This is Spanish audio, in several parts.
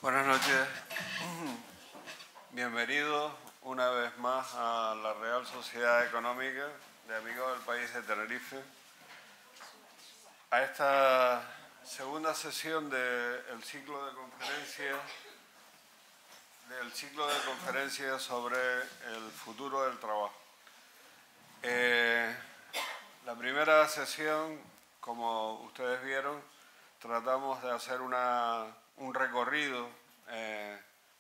Buenas noches. Bienvenidos una vez más a la Real Sociedad Económica de Amigos del País de Tenerife, a esta segunda sesión del ciclo de conferencias sobre el futuro del trabajo. La primera sesión, como ustedes vieron, tratamos de hacer un recorrido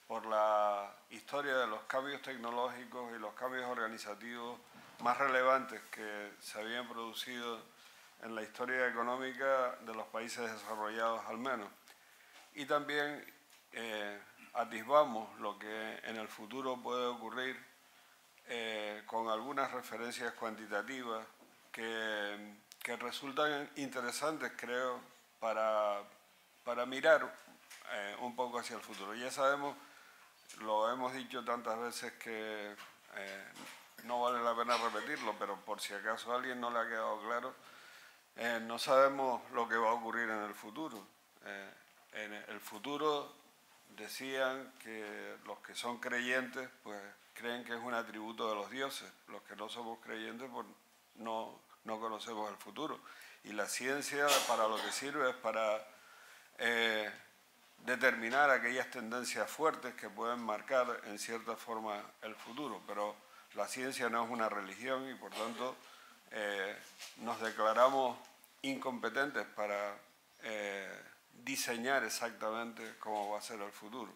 por la historia de los cambios tecnológicos y los cambios organizativos más relevantes que se habían producido en la historia económica de los países desarrollados al menos. Y también atisbamos lo que en el futuro puede ocurrir con algunas referencias cuantitativas que resultan interesantes, creo, para mirar un poco hacia el futuro. Ya sabemos, lo hemos dicho tantas veces que no vale la pena repetirlo, pero por si acaso a alguien no le ha quedado claro, no sabemos lo que va a ocurrir en el futuro. En el futuro decían que los que son creyentes pues creen que es un atributo de los dioses. Los que no somos creyentes pues no conocemos el futuro. Y la ciencia para lo que sirve es para determinar aquellas tendencias fuertes que pueden marcar en cierta forma el futuro. Pero la ciencia no es una religión y por tanto nos declaramos incompetentes para diseñar exactamente cómo va a ser el futuro.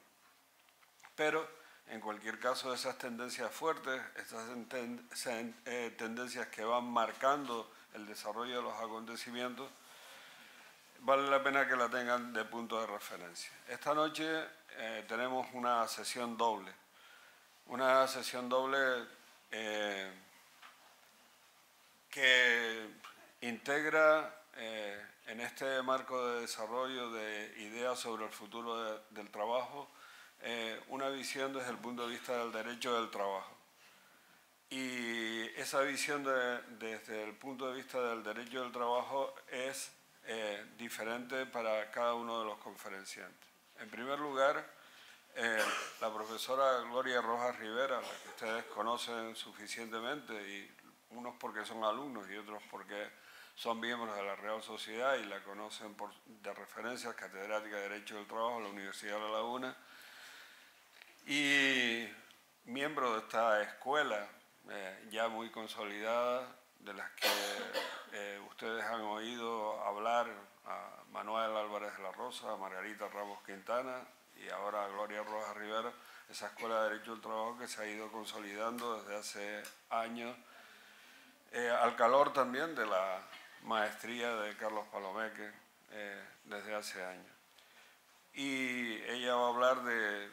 Pero en cualquier caso, esas tendencias fuertes, esas tendencias que van marcando el desarrollo de los acontecimientos, vale la pena que la tengan de punto de referencia. Esta noche tenemos una sesión doble. Una sesión doble que integra en este marco de desarrollo de ideas sobre el futuro del trabajo una visión desde el punto de vista del derecho del trabajo. Y esa visión desde el punto de vista del derecho del trabajo es diferente para cada uno de los conferenciantes. En primer lugar, la profesora Gloria Rojas Rivera, la que ustedes conocen suficientemente, y unos porque son alumnos y otros porque son miembros de la Real Sociedad y la conocen de referencia, catedrática de Derecho del Trabajo en la Universidad de La Laguna, y miembro de esta escuela ya muy consolidada, de las que ustedes han oído hablar a Manuel Álvarez de la Rosa, a Margarita Ramos Quintana y ahora a Gloria Rojas Rivera, esa escuela de Derecho del Trabajo que se ha ido consolidando desde hace años, al calor también de la maestría de Carlos Palomeque desde hace años. Y ella va a hablar de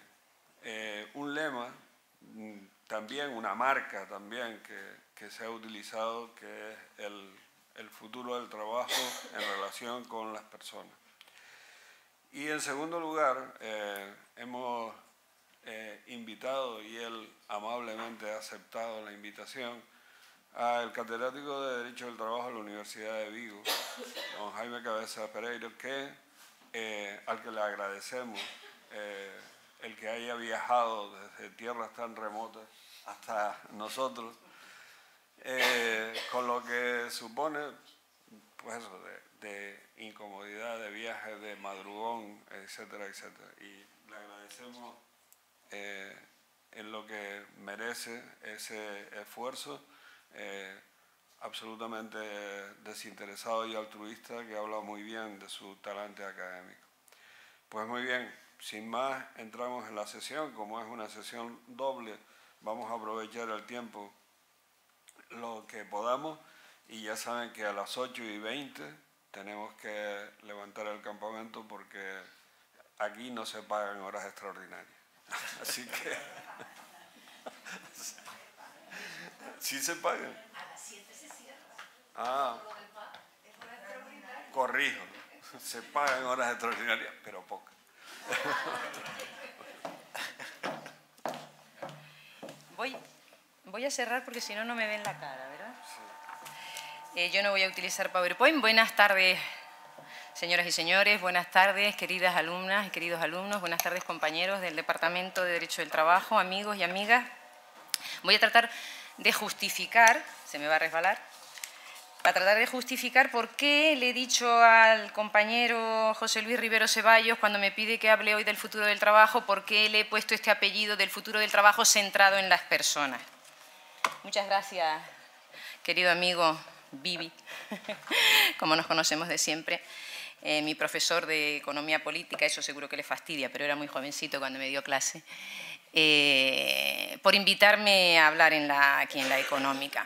un lema, también una marca también que se ha utilizado, que es el futuro del trabajo en relación con las personas. Y en segundo lugar, hemos invitado, y él amablemente ha aceptado la invitación, al catedrático de Derecho del Trabajo de la Universidad de Vigo, don Jaime Cabeza Pereira, al que le agradecemos el que haya viajado desde tierras tan remotas hasta nosotros, con lo que supone pues eso, de incomodidad, de viaje, de madrugón, etcétera, etcétera. Y le agradecemos en lo que merece ese esfuerzo, absolutamente desinteresado y altruista, que habla muy bien de su talante académico. Pues muy bien, sin más, entramos en la sesión. Como es una sesión doble, vamos a aprovechar el tiempo lo que podamos, y ya saben que a las 8:20 tenemos que levantar el campamento porque aquí no se pagan horas extraordinarias. Así que... ¿Sí se pagan? A las 7 se cierra. Ah, corrijo, se pagan horas extraordinarias, pero pocas. Voy a cerrar porque si no, no me ven la cara, ¿verdad? Sí. Yo no voy a utilizar PowerPoint. Buenas tardes Señoras y señores, buenas tardes, queridas alumnas y queridos alumnos, buenas tardes, compañeros del Departamento de Derecho del Trabajo, amigos y amigas. Voy a tratar de justificar, se me va a resbalar, por qué le he dicho al compañero José Luis Rivero Ceballos, cuando me pide que hable hoy del futuro del trabajo, por qué le he puesto este apellido del futuro del trabajo centrado en las personas. Muchas gracias, querido amigo Bibi, como nos conocemos de siempre. Mi profesor de Economía Política, eso seguro que le fastidia, pero era muy jovencito cuando me dio clase, por invitarme a hablar aquí en la Económica.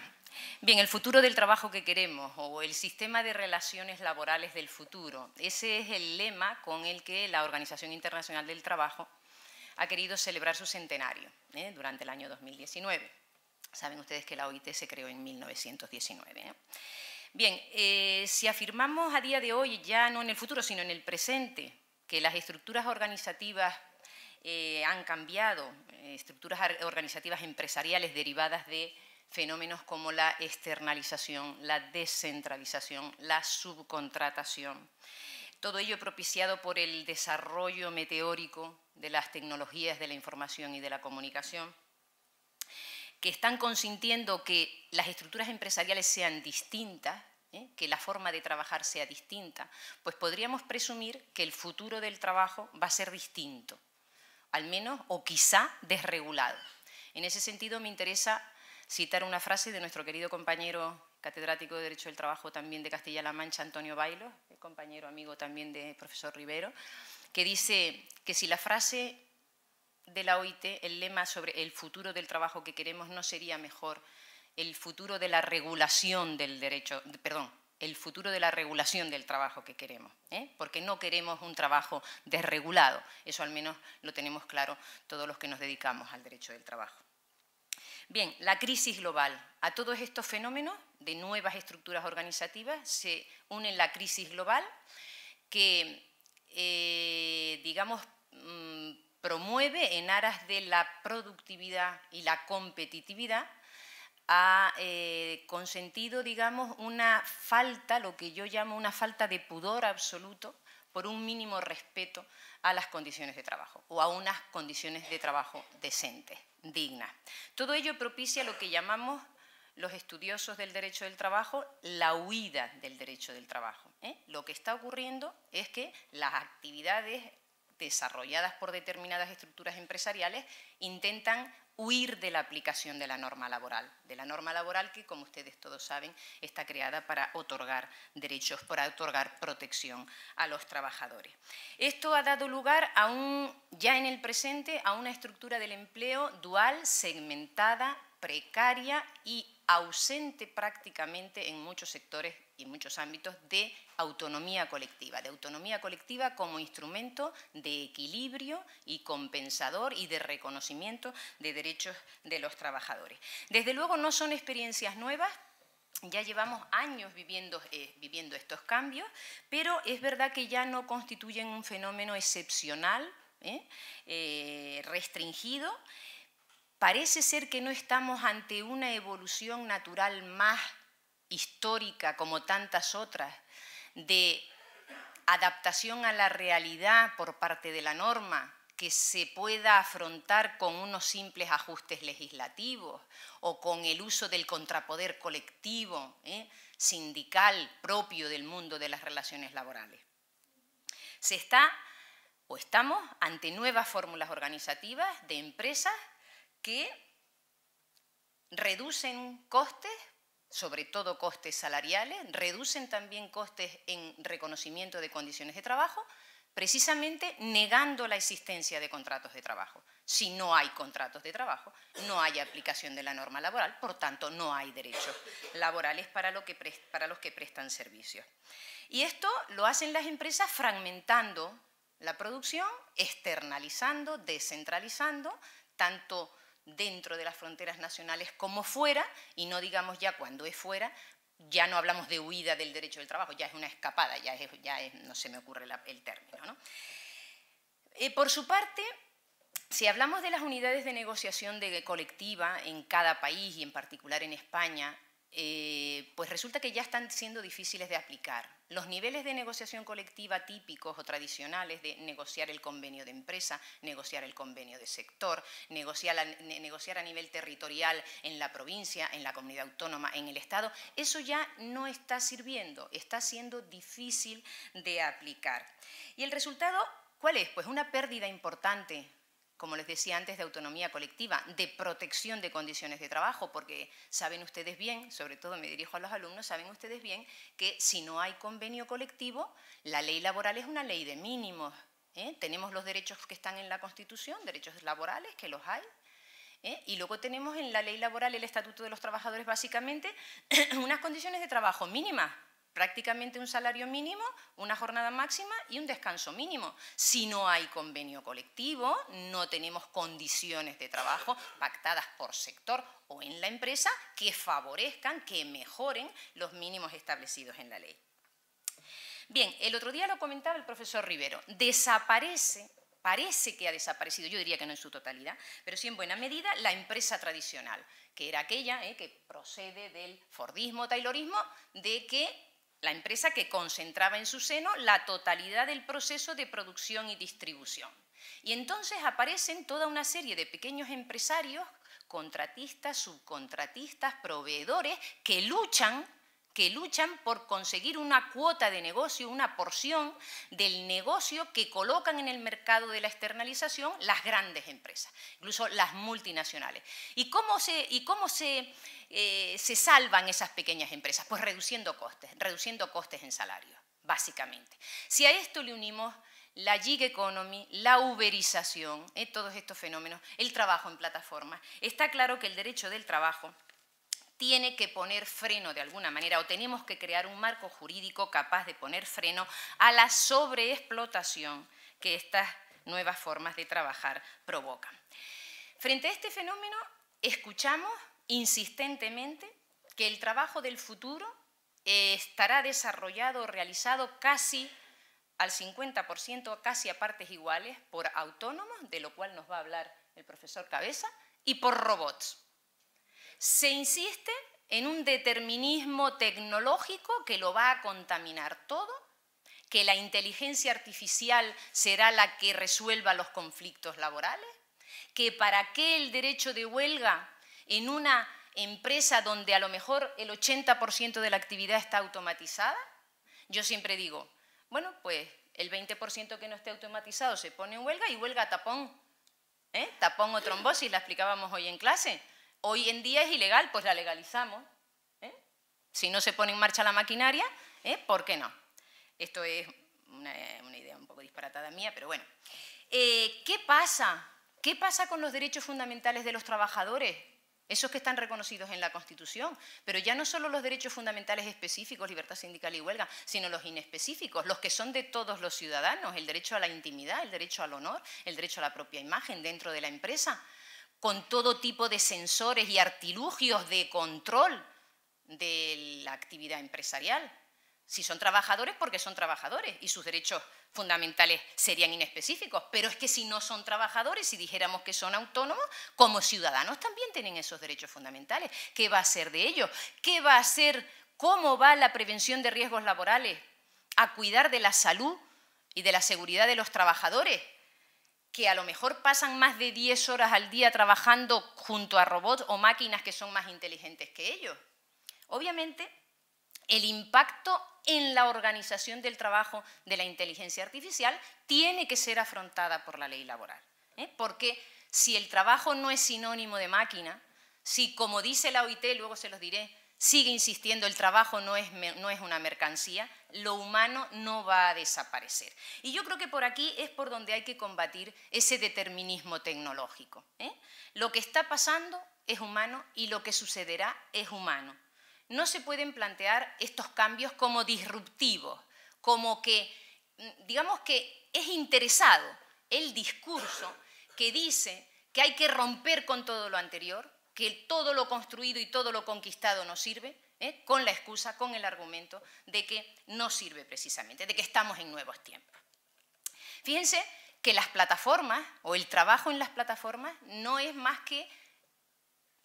Bien, el futuro del trabajo que queremos, o el sistema de relaciones laborales del futuro, ese es el lema con el que la Organización Internacional del Trabajo ha querido celebrar su centenario durante el año 2019. Saben ustedes que la OIT se creó en 1919. Bien, si afirmamos a día de hoy, ya no en el futuro, sino en el presente, que las estructuras organizativas han cambiado, estructuras organizativas empresariales derivadas de fenómenos como la externalización, la descentralización, la subcontratación. Todo ello propiciado por el desarrollo meteórico de las tecnologías de la información y de la comunicación, que están consintiendo que las estructuras empresariales sean distintas, que la forma de trabajar sea distinta, pues podríamos presumir que el futuro del trabajo va a ser distinto, al menos o quizá desregulado. En ese sentido me interesa citar una frase de nuestro querido compañero catedrático de Derecho del Trabajo también de Castilla-La Mancha, Antonio Bailos, compañero amigo también de profesor Rivero, que dice que si la frase de la OIT, el lema sobre el futuro del trabajo que queremos, no sería mejor el futuro de la regulación del derecho, perdón, el futuro de la regulación del trabajo que queremos, porque no queremos un trabajo desregulado, eso al menos lo tenemos claro todos los que nos dedicamos al derecho del trabajo. Bien, la crisis global. A todos estos fenómenos de nuevas estructuras organizativas se une la crisis global que, digamos, promueve en aras de la productividad y la competitividad, ha consentido, digamos, una falta, lo que yo llamo una falta de pudor absoluto por un mínimo respeto a las condiciones de trabajo o a unas condiciones de trabajo decentes, dignas. Todo ello propicia lo que llamamos los estudiosos del derecho del trabajo la huida del derecho del trabajo. Lo que está ocurriendo es que las actividades desarrolladas por determinadas estructuras empresariales intentan huir de la aplicación de la norma laboral que, como ustedes todos saben, está creada para otorgar derechos, para otorgar protección a los trabajadores. Esto ha dado lugar ya en el presente a una estructura del empleo dual, segmentada, precaria y ausente prácticamente en muchos sectores y en muchos ámbitos de autonomía colectiva como instrumento de equilibrio y compensador y de reconocimiento de derechos de los trabajadores. Desde luego no son experiencias nuevas, ya llevamos años viviendo estos cambios, pero es verdad que ya no constituyen un fenómeno excepcional, restringido. Parece ser que no estamos ante una evolución natural más histórica, como tantas otras, de adaptación a la realidad por parte de la norma, que se pueda afrontar con unos simples ajustes legislativos o con el uso del contrapoder colectivo, sindical propio del mundo de las relaciones laborales. Estamos ante nuevas fórmulas organizativas de empresas que reducen costes, sobre todo costes salariales, reducen también costes en reconocimiento de condiciones de trabajo, precisamente negando la existencia de contratos de trabajo. Si no hay contratos de trabajo, no hay aplicación de la norma laboral, por tanto, no hay derechos laborales para los que prestan servicios. Y esto lo hacen las empresas fragmentando la producción, externalizando, descentralizando, tanto dentro de las fronteras nacionales como fuera, y no digamos ya cuando es fuera, ya no hablamos de huida del derecho del trabajo, ya es una escapada, no se me ocurre el término, ¿no? Por su parte, si hablamos de las unidades de negociación colectiva en cada país y en particular en España, pues resulta que ya están siendo difíciles de aplicar. Los niveles de negociación colectiva típicos o tradicionales de negociar el convenio de empresa, negociar el convenio de sector, negociar a nivel territorial en la provincia, en la comunidad autónoma, en el Estado, eso ya no está sirviendo, está siendo difícil de aplicar. ¿Y el resultado cuál es? Pues una pérdida importante, como les decía antes, de autonomía colectiva, de protección de condiciones de trabajo, porque saben ustedes bien, sobre todo me dirijo a los alumnos, saben ustedes bien que si no hay convenio colectivo, la ley laboral es una ley de mínimos. Tenemos los derechos que están en la Constitución, derechos laborales, que los hay, y luego tenemos en la ley laboral, el Estatuto de los Trabajadores, básicamente, unas condiciones de trabajo mínimas, prácticamente un salario mínimo, una jornada máxima y un descanso mínimo. Si no hay convenio colectivo, no tenemos condiciones de trabajo pactadas por sector o en la empresa que favorezcan, que mejoren los mínimos establecidos en la ley. Bien, el otro día lo comentaba el profesor Rivero, desaparece, parece que ha desaparecido, yo diría que no en su totalidad, pero sí en buena medida, la empresa tradicional, que era aquella que procede del fordismo, taylorismo, de que la empresa que concentraba en su seno la totalidad del proceso de producción y distribución. Y entonces aparecen toda una serie de pequeños empresarios, contratistas, subcontratistas, proveedores, que luchan por conseguir una cuota de negocio, una porción del negocio que colocan en el mercado de la externalización las grandes empresas, incluso las multinacionales. ¿Y cómo se salvan esas pequeñas empresas? Pues reduciendo costes en salarios, básicamente. Si a esto le unimos la gig economy, la uberización, todos estos fenómenos, el trabajo en plataformas, está claro que el derecho del trabajo tiene que poner freno de alguna manera, o tenemos que crear un marco jurídico capaz de poner freno a la sobreexplotación que estas nuevas formas de trabajar provocan. Frente a este fenómeno, escuchamos insistentemente que el trabajo del futuro estará desarrollado o realizado casi al 50%, casi a partes iguales, por autónomos, de lo cual nos va a hablar el profesor Cabeza, y por robots. Se insiste en un determinismo tecnológico que lo va a contaminar todo, que la inteligencia artificial será la que resuelva los conflictos laborales, que para qué el derecho de huelga en una empresa donde a lo mejor el 80% de la actividad está automatizada. Yo siempre digo, bueno, pues el 20% que no esté automatizado se pone en huelga y huelga tapón, tapón o trombosis, la explicábamos hoy en clase. Hoy en día es ilegal, pues la legalizamos. Si no se pone en marcha la maquinaria, ¿por qué no? Esto es una idea un poco disparatada mía, pero bueno. ¿Qué pasa? ¿Qué pasa con los derechos fundamentales de los trabajadores? Esos que están reconocidos en la Constitución, pero ya no solo los derechos fundamentales específicos, libertad sindical y huelga, sino los inespecíficos, los que son de todos los ciudadanos, el derecho a la intimidad, el derecho al honor, el derecho a la propia imagen dentro de la empresa, con todo tipo de sensores y artilugios de control de la actividad empresarial. Si son trabajadores, porque son trabajadores y sus derechos fundamentales serían inespecíficos, pero es que si no son trabajadores, si dijéramos que son autónomos, como ciudadanos también tienen esos derechos fundamentales. ¿Qué va a ser de ellos? ¿Qué va a ser? ¿Cómo va la prevención de riesgos laborales a cuidar de la salud y de la seguridad de los trabajadores, que a lo mejor pasan más de 10 horas al día trabajando junto a robots o máquinas que son más inteligentes que ellos? Obviamente, el impacto en la organización del trabajo de la inteligencia artificial tiene que ser afrontada por la ley laboral. Porque si el trabajo no es sinónimo de máquina, si, como dice la OIT, luego se los diré, sigue insistiendo, el trabajo no es una mercancía, lo humano no va a desaparecer. Y yo creo que por aquí es por donde hay que combatir ese determinismo tecnológico. Lo que está pasando es humano y lo que sucederá es humano. No se pueden plantear estos cambios como disruptivos, como que, digamos que es interesado el discurso que dice que hay que romper con todo lo anterior, que todo lo construido y todo lo conquistado no sirve, con la excusa, con el argumento de que no sirve precisamente, de que estamos en nuevos tiempos. Fíjense que las plataformas o el trabajo en las plataformas no es más que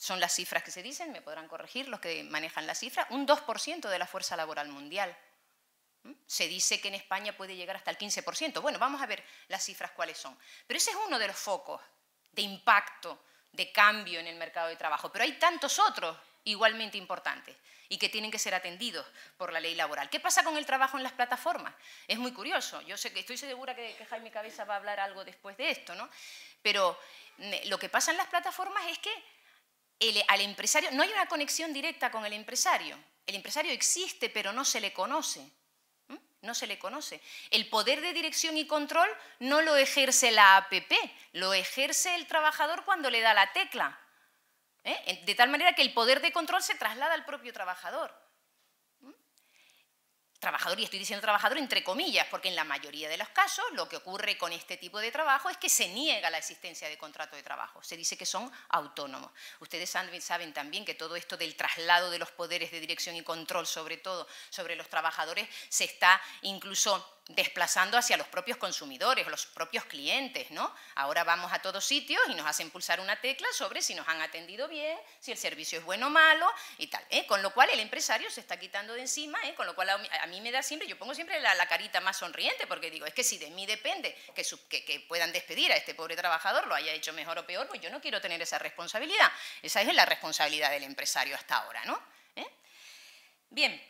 son las cifras que se dicen, me podrán corregir los que manejan la cifra, un 2% de la fuerza laboral mundial. Se dice que en España puede llegar hasta el 15%. Bueno, vamos a ver las cifras cuáles son. Pero ese es uno de los focos de impacto, de cambio en el mercado de trabajo. Pero hay tantos otros igualmente importantes y que tienen que ser atendidos por la ley laboral. ¿Qué pasa con el trabajo en las plataformas? Es muy curioso. Yo sé que estoy segura que Jaime Cabeza va a hablar algo después de esto, ¿no? Pero lo que pasa en las plataformas es que al empresario no hay una conexión directa con el empresario. El empresario existe, pero no se le conoce. No se le conoce. El poder de dirección y control no lo ejerce la APP, lo ejerce el trabajador cuando le da la tecla. De tal manera que el poder de control se traslada al propio trabajador. Trabajador, y estoy diciendo trabajador entre comillas, porque en la mayoría de los casos lo que ocurre con este tipo de trabajo es que se niega la existencia de contrato de trabajo, se dice que son autónomos. Ustedes saben también que todo esto del traslado de los poderes de dirección y control, sobre todo sobre los trabajadores, se está incluso desplazando hacia los propios consumidores, los propios clientes, ¿no? Ahora vamos a todos sitios y nos hacen pulsar una tecla sobre si nos han atendido bien, si el servicio es bueno o malo y tal, con lo cual el empresario se está quitando de encima, con lo cual a mí me da siempre, yo pongo siempre la carita más sonriente porque digo, es que si de mí depende que puedan despedir a este pobre trabajador, lo haya hecho mejor o peor, pues yo no quiero tener esa responsabilidad. Esa es la responsabilidad del empresario hasta ahora, ¿no? Bien.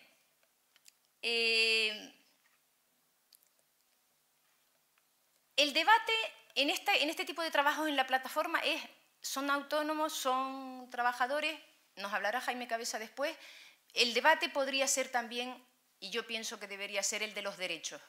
El debate en este tipo de trabajos en la plataforma es, ¿son autónomos, son trabajadores? Nos hablará Jaime Cabeza después. El debate podría ser también, y yo pienso que debería ser el de los derechos.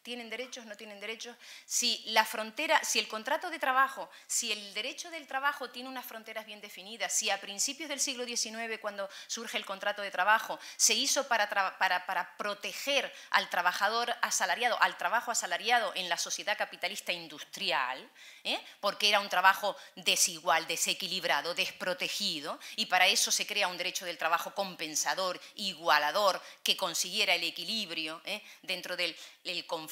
¿Tienen derechos? ¿No tienen derechos? Si la frontera, si el contrato de trabajo, si el derecho del trabajo tiene unas fronteras bien definidas, si a principios del siglo XIX, cuando surge el contrato de trabajo, se hizo para proteger al trabajador asalariado, al trabajo asalariado en la sociedad capitalista industrial, porque era un trabajo desigual, desequilibrado, desprotegido, y para eso se crea un derecho del trabajo compensador, igualador, que consiguiera el equilibrio dentro del conflicto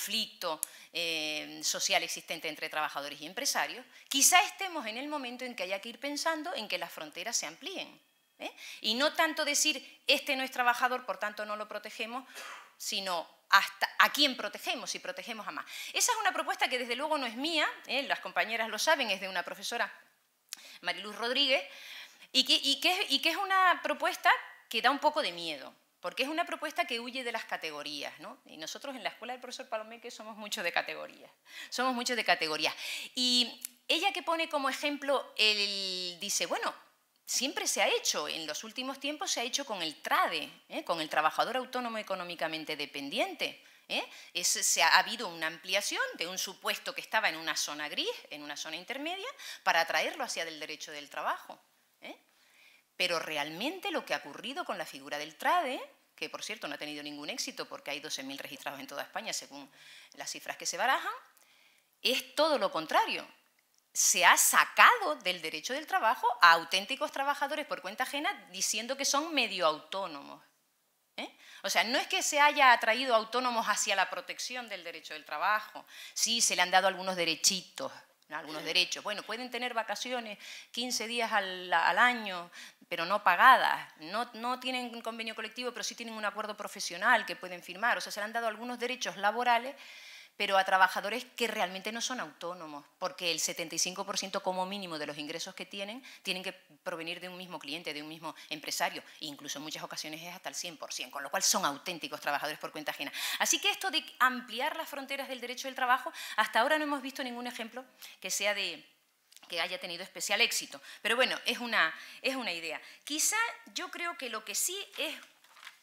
social existente entre trabajadores y empresarios, quizá estemos en el momento en que haya que ir pensando en que las fronteras se amplíen. Y no tanto decir, este no es trabajador, por tanto no lo protegemos, sino hasta a quién protegemos, si protegemos a más. Esa es una propuesta que desde luego no es mía, las compañeras lo saben, es de una profesora, Mariluz Rodríguez, y que es una propuesta que da un poco de miedo. Porque es una propuesta que huye de las categorías, ¿no? Y nosotros en la escuela del profesor Palomeque somos muchos de categorías. Somos muchos de categorías. Y ella que pone como ejemplo, dice, bueno, siempre se ha hecho, en los últimos tiempos se ha hecho con el TRADE, con el trabajador autónomo económicamente dependiente. Ha habido una ampliación de un supuesto que estaba en una zona gris, en una zona intermedia, para traerlo hacia el derecho del trabajo. Pero realmente lo que ha ocurrido con la figura del TRADE, que por cierto no ha tenido ningún éxito porque hay 12.000 registrados en toda España según las cifras que se barajan, es todo lo contrario. Se ha sacado del derecho del trabajo a auténticos trabajadores por cuenta ajena diciendo que son medio autónomos. O sea, no es que se haya atraído autónomos hacia la protección del derecho del trabajo, sí, se le han dado algunos derechitos, algunos derechos. Bueno, pueden tener vacaciones 15 días al año, pero no pagadas. No tienen un convenio colectivo, pero sí tienen un acuerdo profesional que pueden firmar. O sea, se le han dado algunos derechos laborales, pero a trabajadores que realmente no son autónomos, porque el 75% como mínimo de los ingresos que tienen que provenir de un mismo cliente, de un mismo empresario, e incluso en muchas ocasiones es hasta el 100%, con lo cual son auténticos trabajadores por cuenta ajena. Así que esto de ampliar las fronteras del derecho del trabajo, hasta ahora no hemos visto ningún ejemplo que haya tenido especial éxito. Pero bueno, es una idea. Quizá yo creo que lo que sí es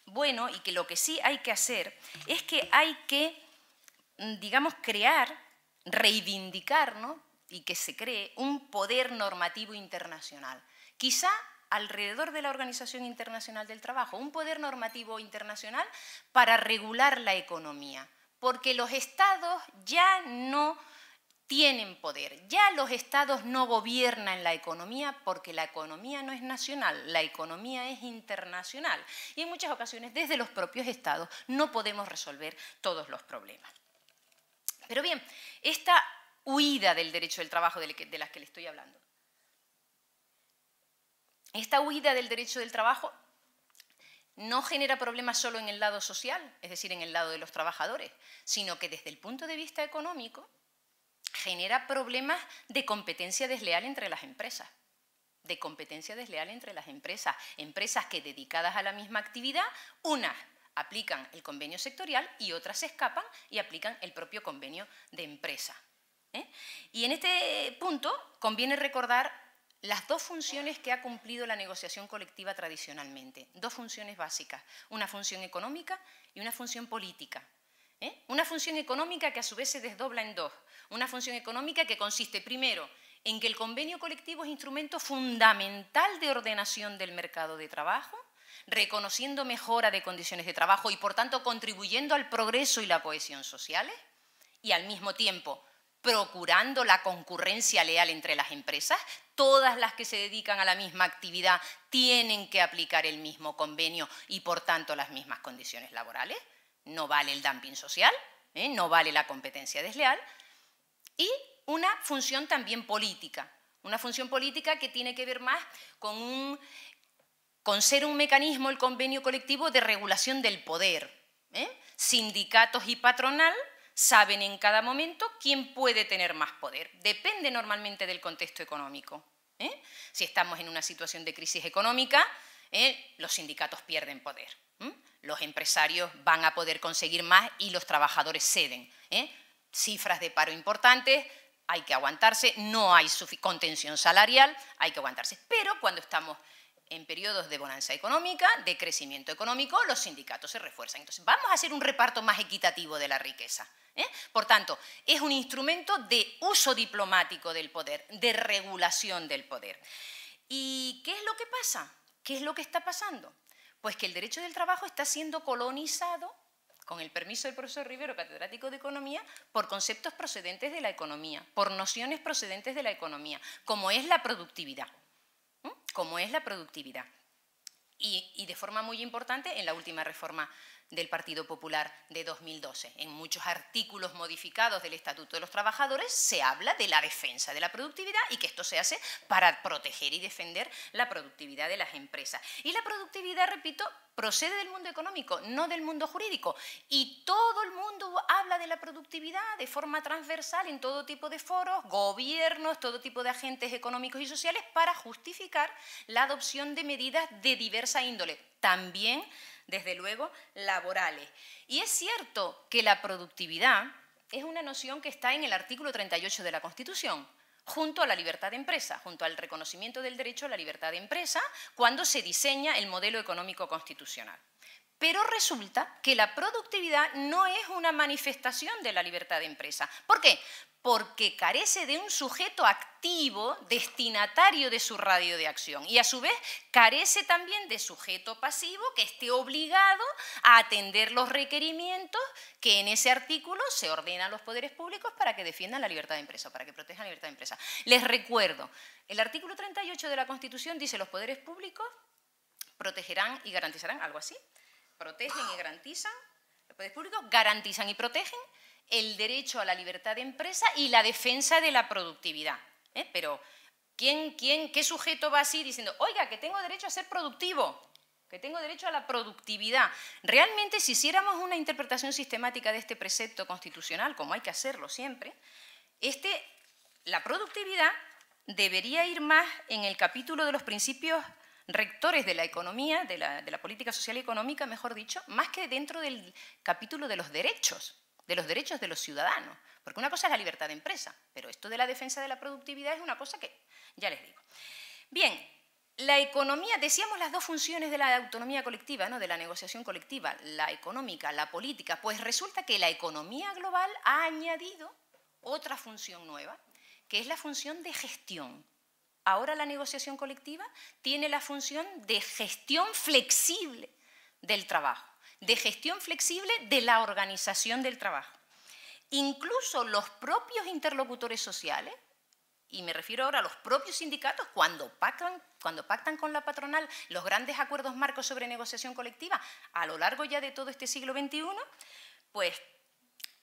bueno y que lo que sí hay que hacer es que hay que, digamos, reivindicar, ¿no? Y que se cree un poder normativo internacional. Quizá alrededor de la Organización Internacional del Trabajo, un poder normativo internacional para regular la economía, porque los estados ya no tienen poder, ya los estados no gobiernan la economía porque la economía no es nacional, la economía es internacional y en muchas ocasiones desde los propios estados no podemos resolver todos los problemas. Pero bien, esta huida del derecho del trabajo de las que le estoy hablando, Esta huida del derecho del trabajo no genera problemas solo en el lado social, es decir, en el lado de los trabajadores, sino que desde el punto de vista económico genera problemas de competencia desleal entre las empresas. De competencia desleal entre las empresas. Empresas que, dedicadas a la misma actividad, unas aplican el convenio sectorial y otras se escapan y aplican el propio convenio de empresa. Y en este punto conviene recordar las dos funciones que ha cumplido la negociación colectiva tradicionalmente. Dos funciones básicas, una función económica y una función política. Una función económica que a su vez se desdobla en dos. Una función económica que consiste primero en que el convenio colectivo es instrumento fundamental de ordenación del mercado de trabajo, reconociendo mejora de condiciones de trabajo y por tanto contribuyendo al progreso y la cohesión sociales, y al mismo tiempo procurando la concurrencia leal entre las empresas. Todas las que se dedican a la misma actividad tienen que aplicar el mismo convenio y por tanto las mismas condiciones laborales. No vale el dumping social, no vale la competencia desleal. Y una función también política, una función política que tiene que ver más con ser un mecanismo, el convenio colectivo, de regulación del poder. Sindicatos y patronal saben en cada momento quién puede tener más poder. Depende normalmente del contexto económico. Si estamos en una situación de crisis económica, los sindicatos pierden poder. Los empresarios van a poder conseguir más y los trabajadores ceden. Cifras de paro importantes, hay que aguantarse, no hay contención salarial, hay que aguantarse. Pero cuando estamos en periodos de bonanza económica, de crecimiento económico, los sindicatos se refuerzan. Entonces, vamos a hacer un reparto más equitativo de la riqueza. Por tanto, es un instrumento de uso diplomático del poder, de regulación del poder. ¿Y qué es lo que pasa? ¿Qué es lo que está pasando? Pues que el derecho del trabajo está siendo colonizado, con el permiso del profesor Rivero, catedrático de Economía, por conceptos procedentes de la economía, por nociones procedentes de la economía, como es la productividad. Como es la productividad. Y de forma muy importante en la última reforma del Partido Popular de 2012. En muchos artículos modificados del Estatuto de los Trabajadores se habla de la defensa de la productividad y que esto se hace para proteger y defender la productividad de las empresas. Y la productividad, repito, procede del mundo económico, no del mundo jurídico. Y todo el mundo habla de la productividad de forma transversal en todo tipo de foros, gobiernos, todo tipo de agentes económicos y sociales para justificar la adopción de medidas de diversa índole, también, desde luego, laborales. Y es cierto que la productividad es una noción que está en el artículo 38 de la Constitución, junto a la libertad de empresa, junto al reconocimiento del derecho a la libertad de empresa, cuando se diseña el modelo económico constitucional. Pero resulta que la productividad no es una manifestación de la libertad de empresa. ¿Por qué? Porque carece de un sujeto activo, destinatario de su radio de acción, y a su vez carece también de sujeto pasivo que esté obligado a atender los requerimientos que en ese artículo se ordenan a los poderes públicos para que defiendan la libertad de empresa, para que protejan la libertad de empresa. Les recuerdo, el artículo 38 de la Constitución dice: los poderes públicos protegerán y garantizarán, algo así, protegen y garantizan, los poderes públicos garantizan y protegen el derecho a la libertad de empresa y la defensa de la productividad. Pero, ¿qué sujeto va así diciendo: oiga, que tengo derecho a ser productivo, que tengo derecho a la productividad? Realmente, si hiciéramos una interpretación sistemática de este precepto constitucional, como hay que hacerlo siempre, la productividad debería ir más en el capítulo de los principios rectores de la economía, de la política social y económica, mejor dicho, más que dentro del capítulo de los derechos de los ciudadanos. Porque una cosa es la libertad de empresa, pero esto de la defensa de la productividad es una cosa que ya les digo. Bien, la economía, decíamos las dos funciones de la autonomía colectiva, ¿no?, de la negociación colectiva, la económica, la política. Pues resulta que la economía global ha añadido otra función nueva, que es la función de gestión. Ahora la negociación colectiva tiene la función de gestión flexible del trabajo, de gestión flexible de la organización del trabajo. Incluso los propios interlocutores sociales, y me refiero ahora a los propios sindicatos, cuando pactan con la patronal los grandes acuerdos marcos sobre negociación colectiva a lo largo ya de todo este siglo XXI, pues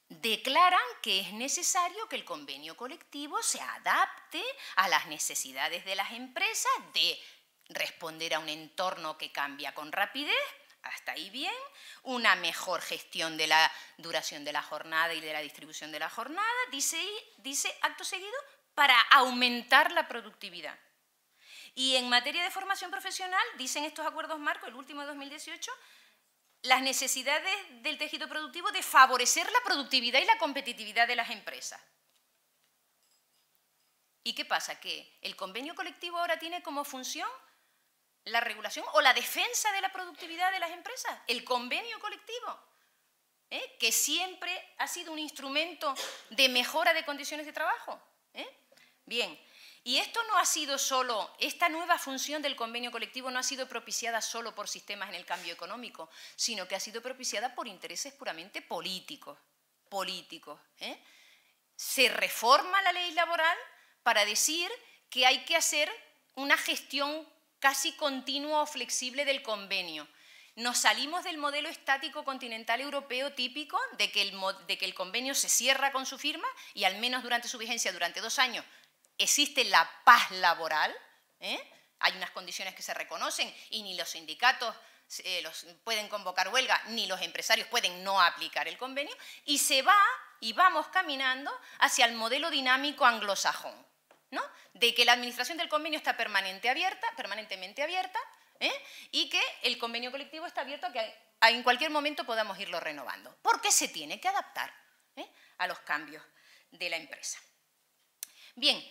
declaran que es necesario que el convenio colectivo se adapte a las necesidades de las empresas de responder a un entorno que cambia con rapidez, hasta ahí bien, una mejor gestión de la duración de la jornada y de la distribución de la jornada, dice acto seguido, para aumentar la productividad. Y en materia de formación profesional, dicen estos acuerdos marco, el último de 2018, las necesidades del tejido productivo de favorecer la productividad y la competitividad de las empresas. ¿Y qué pasa? Que el convenio colectivo ahora tiene como función la regulación o la defensa de la productividad de las empresas, el convenio colectivo, que siempre ha sido un instrumento de mejora de condiciones de trabajo. Bien, y esto no ha sido solo, esta nueva función del convenio colectivo no ha sido propiciada solo por sistemas en el cambio económico, sino que ha sido propiciada por intereses puramente políticos. Se reforma la ley laboral para decir que hay que hacer una gestión casi continua o flexible del convenio. Nos salimos del modelo estático continental europeo típico de que el convenio se cierra con su firma y al menos durante su vigencia, durante 2 años, existe la paz laboral, hay unas condiciones que se reconocen y ni los sindicatos pueden convocar huelga, ni los empresarios pueden no aplicar el convenio, y vamos caminando hacia el modelo dinámico anglosajón, ¿no? De que la administración del convenio está permanentemente abierta, y que el convenio colectivo está abierto a que en cualquier momento podamos irlo renovando, porque se tiene que adaptar a los cambios de la empresa. Bien,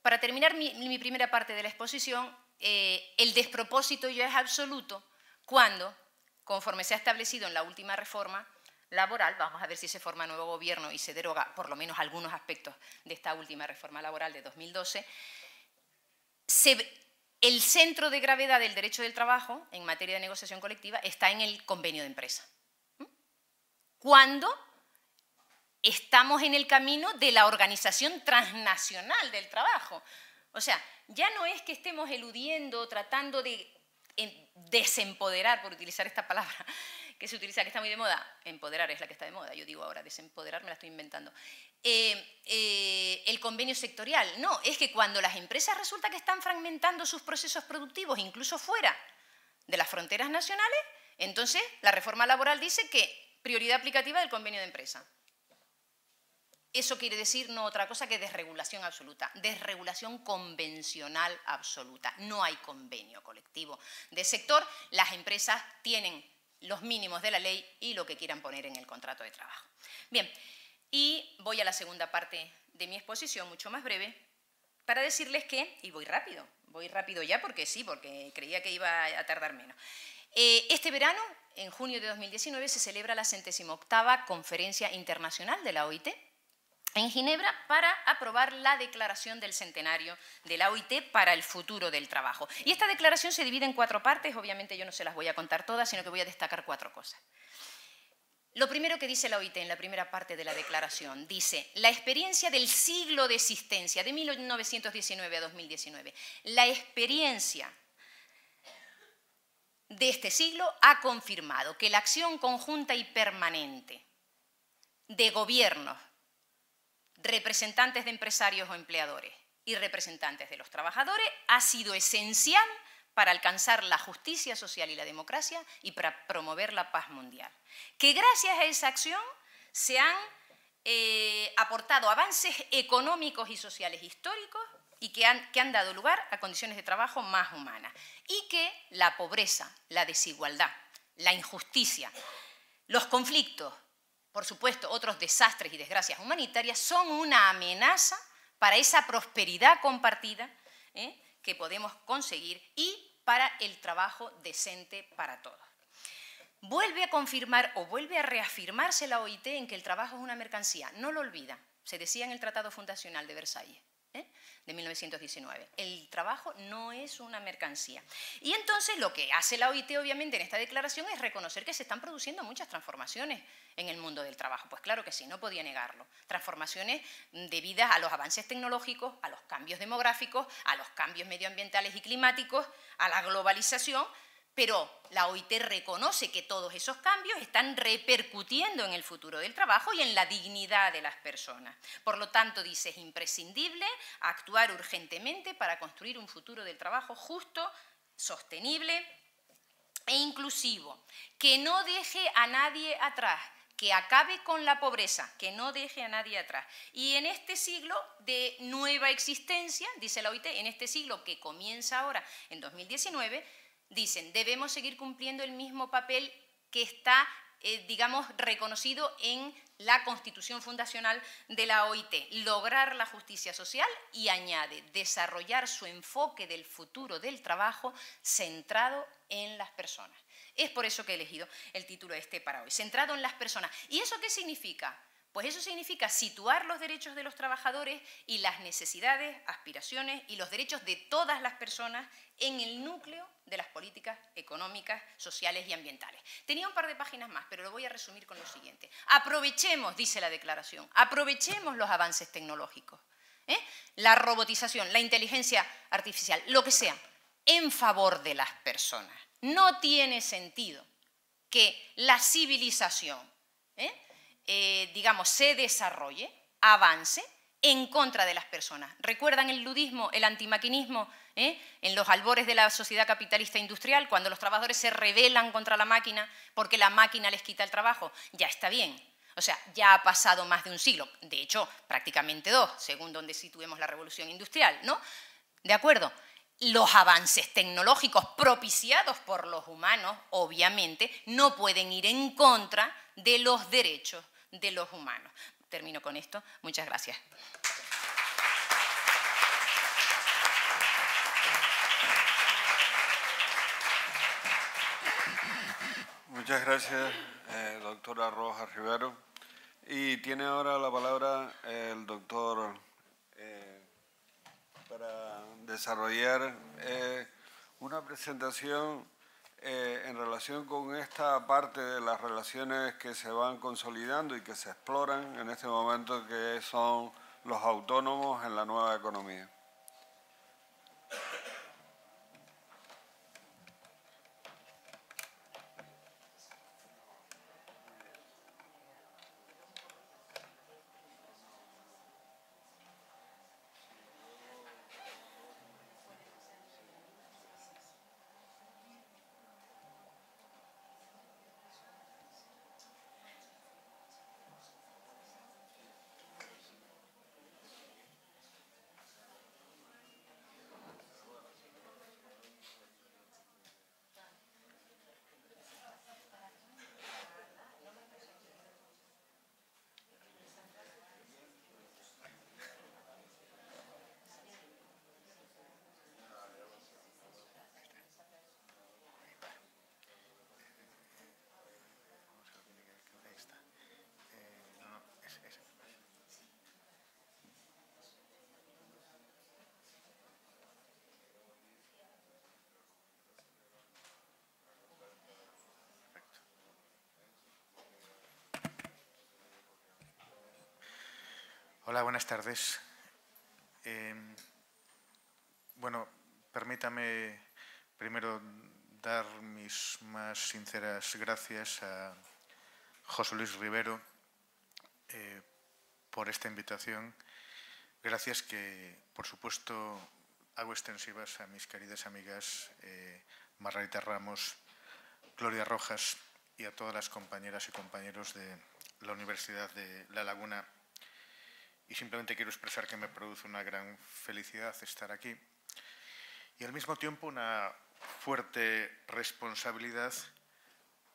para terminar mi primera parte de la exposición, el despropósito ya es absoluto cuando, conforme se ha establecido en la última reforma laboral, vamos a ver si se forma nuevo gobierno y se deroga por lo menos algunos aspectos de esta última reforma laboral de 2012, el centro de gravedad del derecho del trabajo en materia de negociación colectiva está en el convenio de empresa. Cuando estamos en el camino de la organización transnacional del trabajo. O sea, ya no es que estemos eludiendo, tratando de desempoderar, por utilizar esta palabra que se utiliza, que está muy de moda. Empoderar es la que está de moda, yo digo ahora, desempoderar me la estoy inventando. El convenio sectorial. No, es que cuando las empresas resulta que están fragmentando sus procesos productivos, incluso fuera de las fronteras nacionales, entonces la reforma laboral dice que prioridad aplicativa del convenio de empresa. Eso quiere decir no otra cosa que desregulación absoluta, desregulación convencional absoluta. No hay convenio colectivo de sector, las empresas tienen los mínimos de la ley y lo que quieran poner en el contrato de trabajo. Bien, y voy a la segunda parte de mi exposición, mucho más breve, para decirles que, y voy rápido ya porque sí, porque creía que iba a tardar menos. Este verano, en junio de 2019, se celebra la 78ª Conferencia Internacional de la OIT, en Ginebra, para aprobar la declaración del centenario de la OIT para el futuro del trabajo. Y esta declaración se divide en 4 partes, obviamente yo no se las voy a contar todas, sino que voy a destacar 4 cosas. Lo primero que dice la OIT en la primera parte de la declaración, dice, la experiencia del siglo de existencia, de 1919 a 2019, la experiencia de este siglo ha confirmado que la acción conjunta y permanente de gobiernos, representantes de empresarios o empleadores y representantes de los trabajadores ha sido esencial para alcanzar la justicia social y la democracia y para promover la paz mundial. Que gracias a esa acción se han aportado avances económicos y sociales históricos y que han dado lugar a condiciones de trabajo más humanas. Y que la pobreza, la desigualdad, la injusticia, los conflictos, por supuesto, otros desastres y desgracias humanitarias son una amenaza para esa prosperidad compartida que podemos conseguir y para el trabajo decente para todos. Vuelve a confirmar o vuelve a reafirmarse la OIT en que el trabajo es una mercancía. No lo olvida, se decía en el Tratado Fundacional de Versalles, de 1919. El trabajo no es una mercancía. Y entonces lo que hace la OIT obviamente en esta declaración es reconocer que se están produciendo muchas transformaciones en el mundo del trabajo. Pues claro que sí, no podía negarlo. Transformaciones debidas a los avances tecnológicos, a los cambios demográficos, a los cambios medioambientales y climáticos, a la globalización, Pero la OIT reconoce que todos esos cambios están repercutiendo en el futuro del trabajo y en la dignidad de las personas. Por lo tanto, dice, es imprescindible actuar urgentemente para construir un futuro del trabajo justo, sostenible e inclusivo, que no deje a nadie atrás, que acabe con la pobreza, que no deje a nadie atrás. Y en este siglo de nueva existencia, dice la OIT, en este siglo que comienza ahora, en 2019, dicen, debemos seguir cumpliendo el mismo papel que está, digamos, reconocido en la Constitución Fundacional de la OIT, lograr la justicia social y añade, desarrollar su enfoque del futuro del trabajo centrado en las personas. Es por eso que he elegido el título para hoy, centrado en las personas. ¿Y eso qué significa? Pues eso significa situar los derechos de los trabajadores y las necesidades, aspiraciones y los derechos de todas las personas en el núcleo de las políticas económicas, sociales y ambientales. Tenía un par de páginas más, pero lo voy a resumir con lo siguiente. Aprovechemos, dice la declaración, aprovechemos los avances tecnológicos, la robotización, la inteligencia artificial, lo que sea, en favor de las personas. No tiene sentido que la civilización, digamos, se desarrolle, avance en contra de las personas. ¿Recuerdan el ludismo, el antimaquinismo, en los albores de la sociedad capitalista industrial, cuando los trabajadores se rebelan contra la máquina porque la máquina les quita el trabajo? Ya está bien. O sea, ya ha pasado más de un siglo, de hecho, prácticamente 2, según donde situemos la revolución industrial, ¿no? ¿De acuerdo? Los avances tecnológicos propiciados por los humanos, obviamente, no pueden ir en contra de los derechos de los humanos. Termino con esto. Muchas gracias. Muchas gracias, doctora Rojas Rivero. Y tiene ahora la palabra el doctor para desarrollar una presentación en relación con esta parte de las relaciones que se van consolidando y que se exploran en este momento, que son los autónomos en la nueva economía. Hola, buenas tardes. Bueno, permítame primero dar mis más sinceras gracias a José Luis Rivero por esta invitación. Gracias que, por supuesto, hago extensivas a mis queridas amigas Margarita Ramos, Gloria Rojas y a todas las compañeras y compañeros de la Universidad de La Laguna. Y simplemente quiero expresar que me produce una gran felicidad estar aquí y al mismo tiempo una fuerte responsabilidad,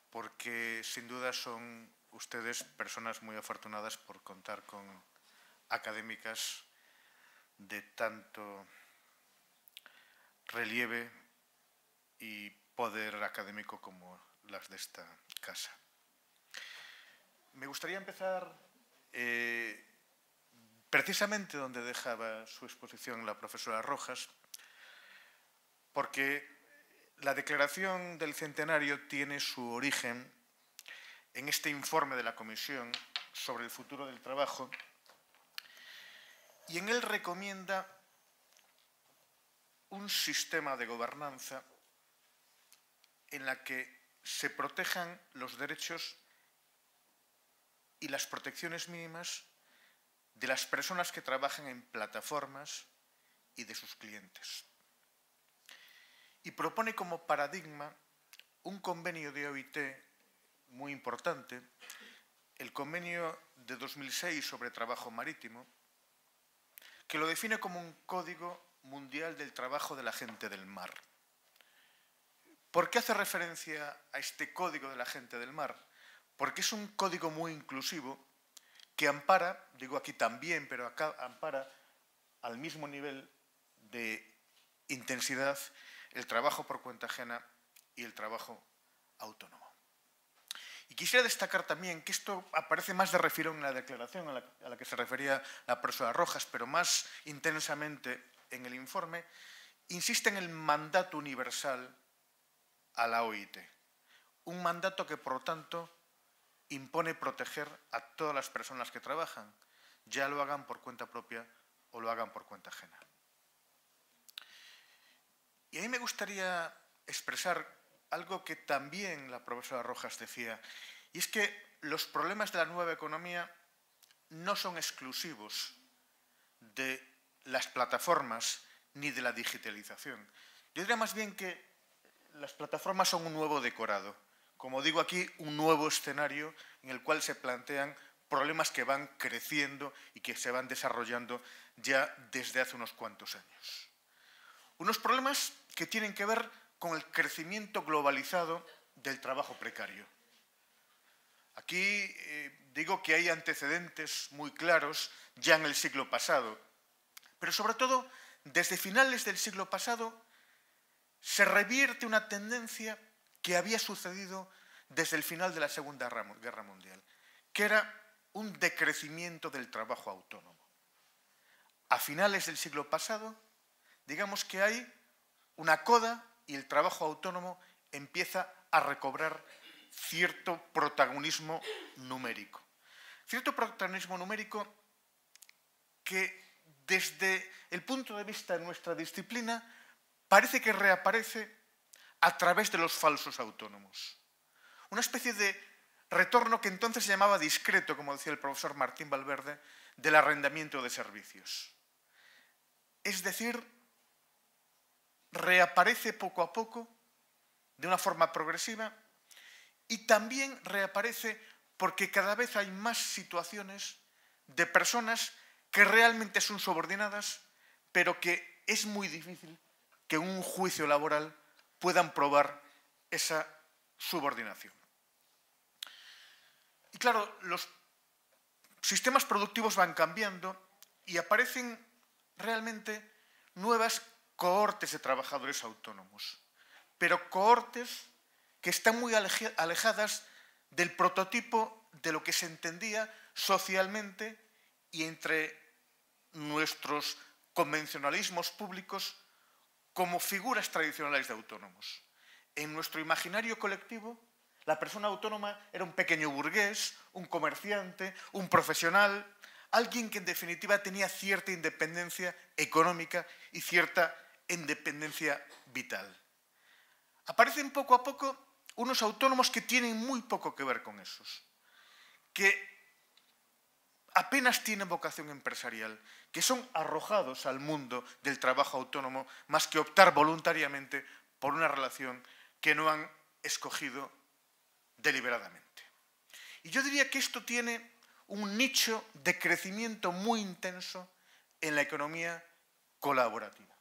porque sin duda son ustedes personas muy afortunadas por contar con académicas de tanto relieve y poder académico como las de esta casa. Me gustaría empezar precisamente donde dejaba su exposición la profesora Rojas, porque la declaración del centenario tiene su origen en este informe de la Comisión sobre el futuro del trabajo, y en él recomienda un sistema de gobernanza en la que se protejan los derechos y las protecciones mínimas de las personas que trabajan en plataformas y de sus clientes. Y propone como paradigma un convenio de OIT muy importante, el convenio de 2006 sobre trabajo marítimo, que lo define como un código mundial del trabajo de la gente del mar. ¿Por qué hace referencia a este código de la gente del mar? Porque es un código muy inclusivo que ampara, digo aquí también, pero acá ampara al mismo nivel de intensidad el trabajo por cuenta ajena y el trabajo autónomo. Y quisiera destacar también que esto aparece más de refilón en la declaración a la que se refería la profesora Rojas, pero más intensamente en el informe, insiste en el mandato universal a la OIT. Un mandato que, por lo tanto, impone proteger a todas las personas que trabajan, ya lo hagan por cuenta propia o lo hagan por cuenta ajena. Y a mí me gustaría expresar algo que también la profesora Rojas decía, y es que los problemas de la nueva economía no son exclusivos de las plataformas ni de la digitalización. Yo diría más bien que las plataformas son un nuevo decorado, como digo aquí, un nuevo escenario en el cual se plantean problemas que van creciendo y que se van desarrollando ya desde hace unos cuantos años. Unos problemas que tienen que ver con el crecimiento globalizado del trabajo precario. Aquí digo que hay antecedentes muy claros ya en el siglo pasado, pero sobre todo desde finales del siglo pasado se revierte una tendencia que había sucedido desde el final de la Segunda Guerra Mundial, que era un decrecimiento del trabajo autónomo. A finales del siglo pasado, digamos que hay una coda y el trabajo autónomo empieza a recobrar cierto protagonismo numérico. Cierto protagonismo numérico que desde el punto de vista de nuestra disciplina parece que reaparece a través de los falsos autónomos. Una especie de retorno que entonces se llamaba discreto, como decía el profesor Martín Valverde, del arrendamiento de servicios. Es decir, reaparece poco a poco, de una forma progresiva, y también reaparece porque cada vez hay más situaciones de personas que realmente son subordinadas, pero que es muy difícil que en un juicio laboral puedan probar esa subordinación. Y claro, los sistemas productivos van cambiando y aparecen realmente nuevas cohortes de trabajadores autónomos, pero cohortes que están muy alejadas del prototipo de lo que se entendía socialmente y entre nuestros convencionalismos públicos como figuras tradicionales de autónomos. En nuestro imaginario colectivo, la persona autónoma era un pequeño burgués, un comerciante, un profesional, alguien que en definitiva tenía cierta independencia económica y cierta independencia vital. Aparecen poco a poco unos autónomos que tienen muy poco que ver con esos, que apenas tienen vocación empresarial, que son arrojados al mundo del trabajo autónomo más que optar voluntariamente por una relación que no han escogido deliberadamente. Y yo diría que esto tiene un nicho de crecimiento muy intenso en la economía colaborativa,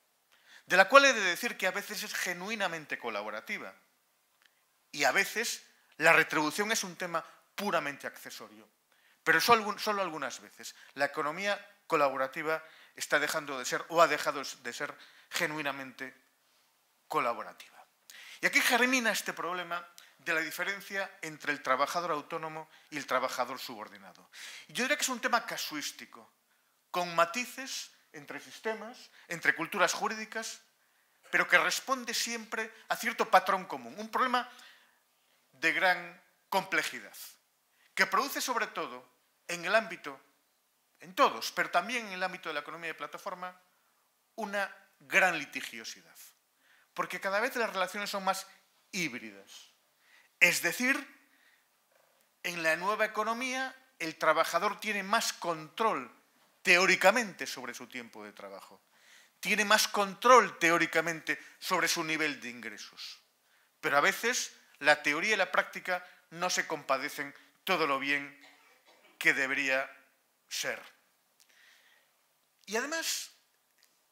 de la cual he de decir que a veces es genuinamente colaborativa y a veces la retribución es un tema puramente accesorio. Pero solo algunas veces. La economía colaborativa está dejando de ser o ha dejado de ser genuinamente colaborativa. Y aquí germina este problema de la diferencia entre el trabajador autónomo y el trabajador subordinado. Y yo diría que es un tema casuístico, con matices entre sistemas, entre culturas jurídicas, pero que responde siempre a cierto patrón común. Un problema de gran complejidad, que produce sobre todo en el ámbito, en todos, pero también en el ámbito de la economía de plataforma, una gran litigiosidad. Porque cada vez las relaciones son más híbridas. Es decir, en la nueva economía el trabajador tiene más control teóricamente sobre su tiempo de trabajo. Tiene más control teóricamente sobre su nivel de ingresos. Pero a veces la teoría y la práctica no se compadecen todo lo bien que debería ser. Y además,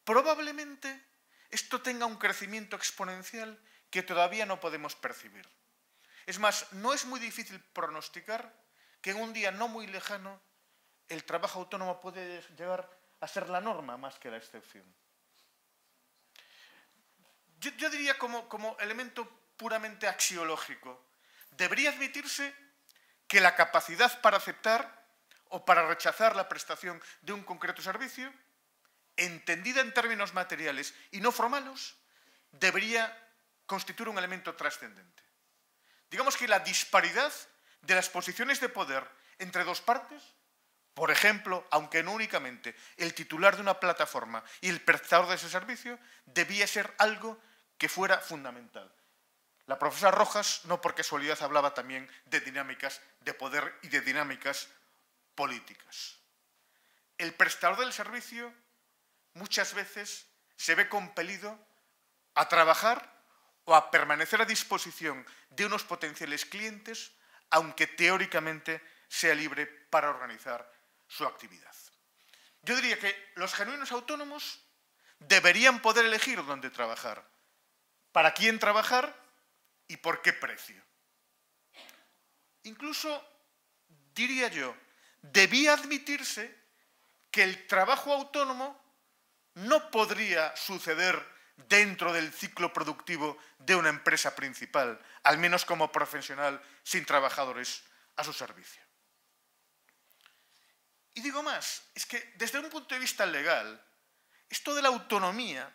probablemente esto tenga un crecimiento exponencial que todavía no podemos percibir. Es más, no es muy difícil pronosticar que en un día no muy lejano el trabajo autónomo puede llegar a ser la norma más que la excepción. Yo diría como elemento puramente axiológico, debería admitirse que la capacidad para aceptar o para rechazar la prestación de un concreto servicio, entendida en términos materiales y no formales, debería constituir un elemento trascendente. Digamos que la disparidad de las posiciones de poder entre dos partes, por ejemplo, aunque no únicamente el titular de una plataforma y el prestador de ese servicio, debía ser algo que fuera fundamental. La profesora Rojas, no por casualidad, hablaba también de dinámicas de poder y de dinámicas políticas. El prestador del servicio muchas veces se ve compelido a trabajar o a permanecer a disposición de unos potenciales clientes, aunque teóricamente sea libre para organizar su actividad. Yo diría que los genuinos autónomos deberían poder elegir dónde trabajar, para quién trabajar y por qué precio. Incluso, diría yo, debía admitirse que el trabajo autónomo no podría suceder dentro del ciclo productivo de una empresa principal, al menos como profesional sin trabajadores a su servicio. Y digo más, es que desde un punto de vista legal, esto de la autonomía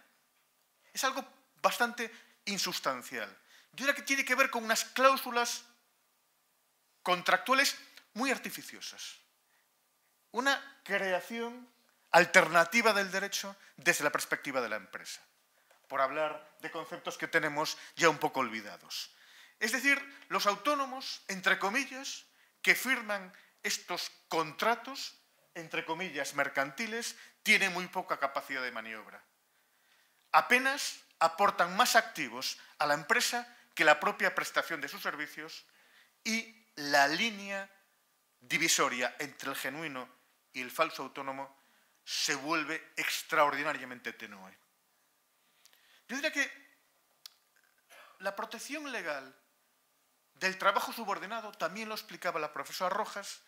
es algo bastante insustancial. Yo diría que tiene que ver con unas cláusulas contractuales muy artificiosas. Una creación alternativa del derecho desde la perspectiva de la empresa, por hablar de conceptos que tenemos ya un poco olvidados. Es decir, los autónomos, entre comillas, que firman estos contratos, entre comillas, mercantiles, tienen muy poca capacidad de maniobra. Apenas aportan más activos a la empresa que la propia prestación de sus servicios y la línea divisoria entre el genuino y el falso autónomo se vuelve extraordinariamente tenue. Yo diría que la protección legal del trabajo subordinado, también lo explicaba la profesora Rojas,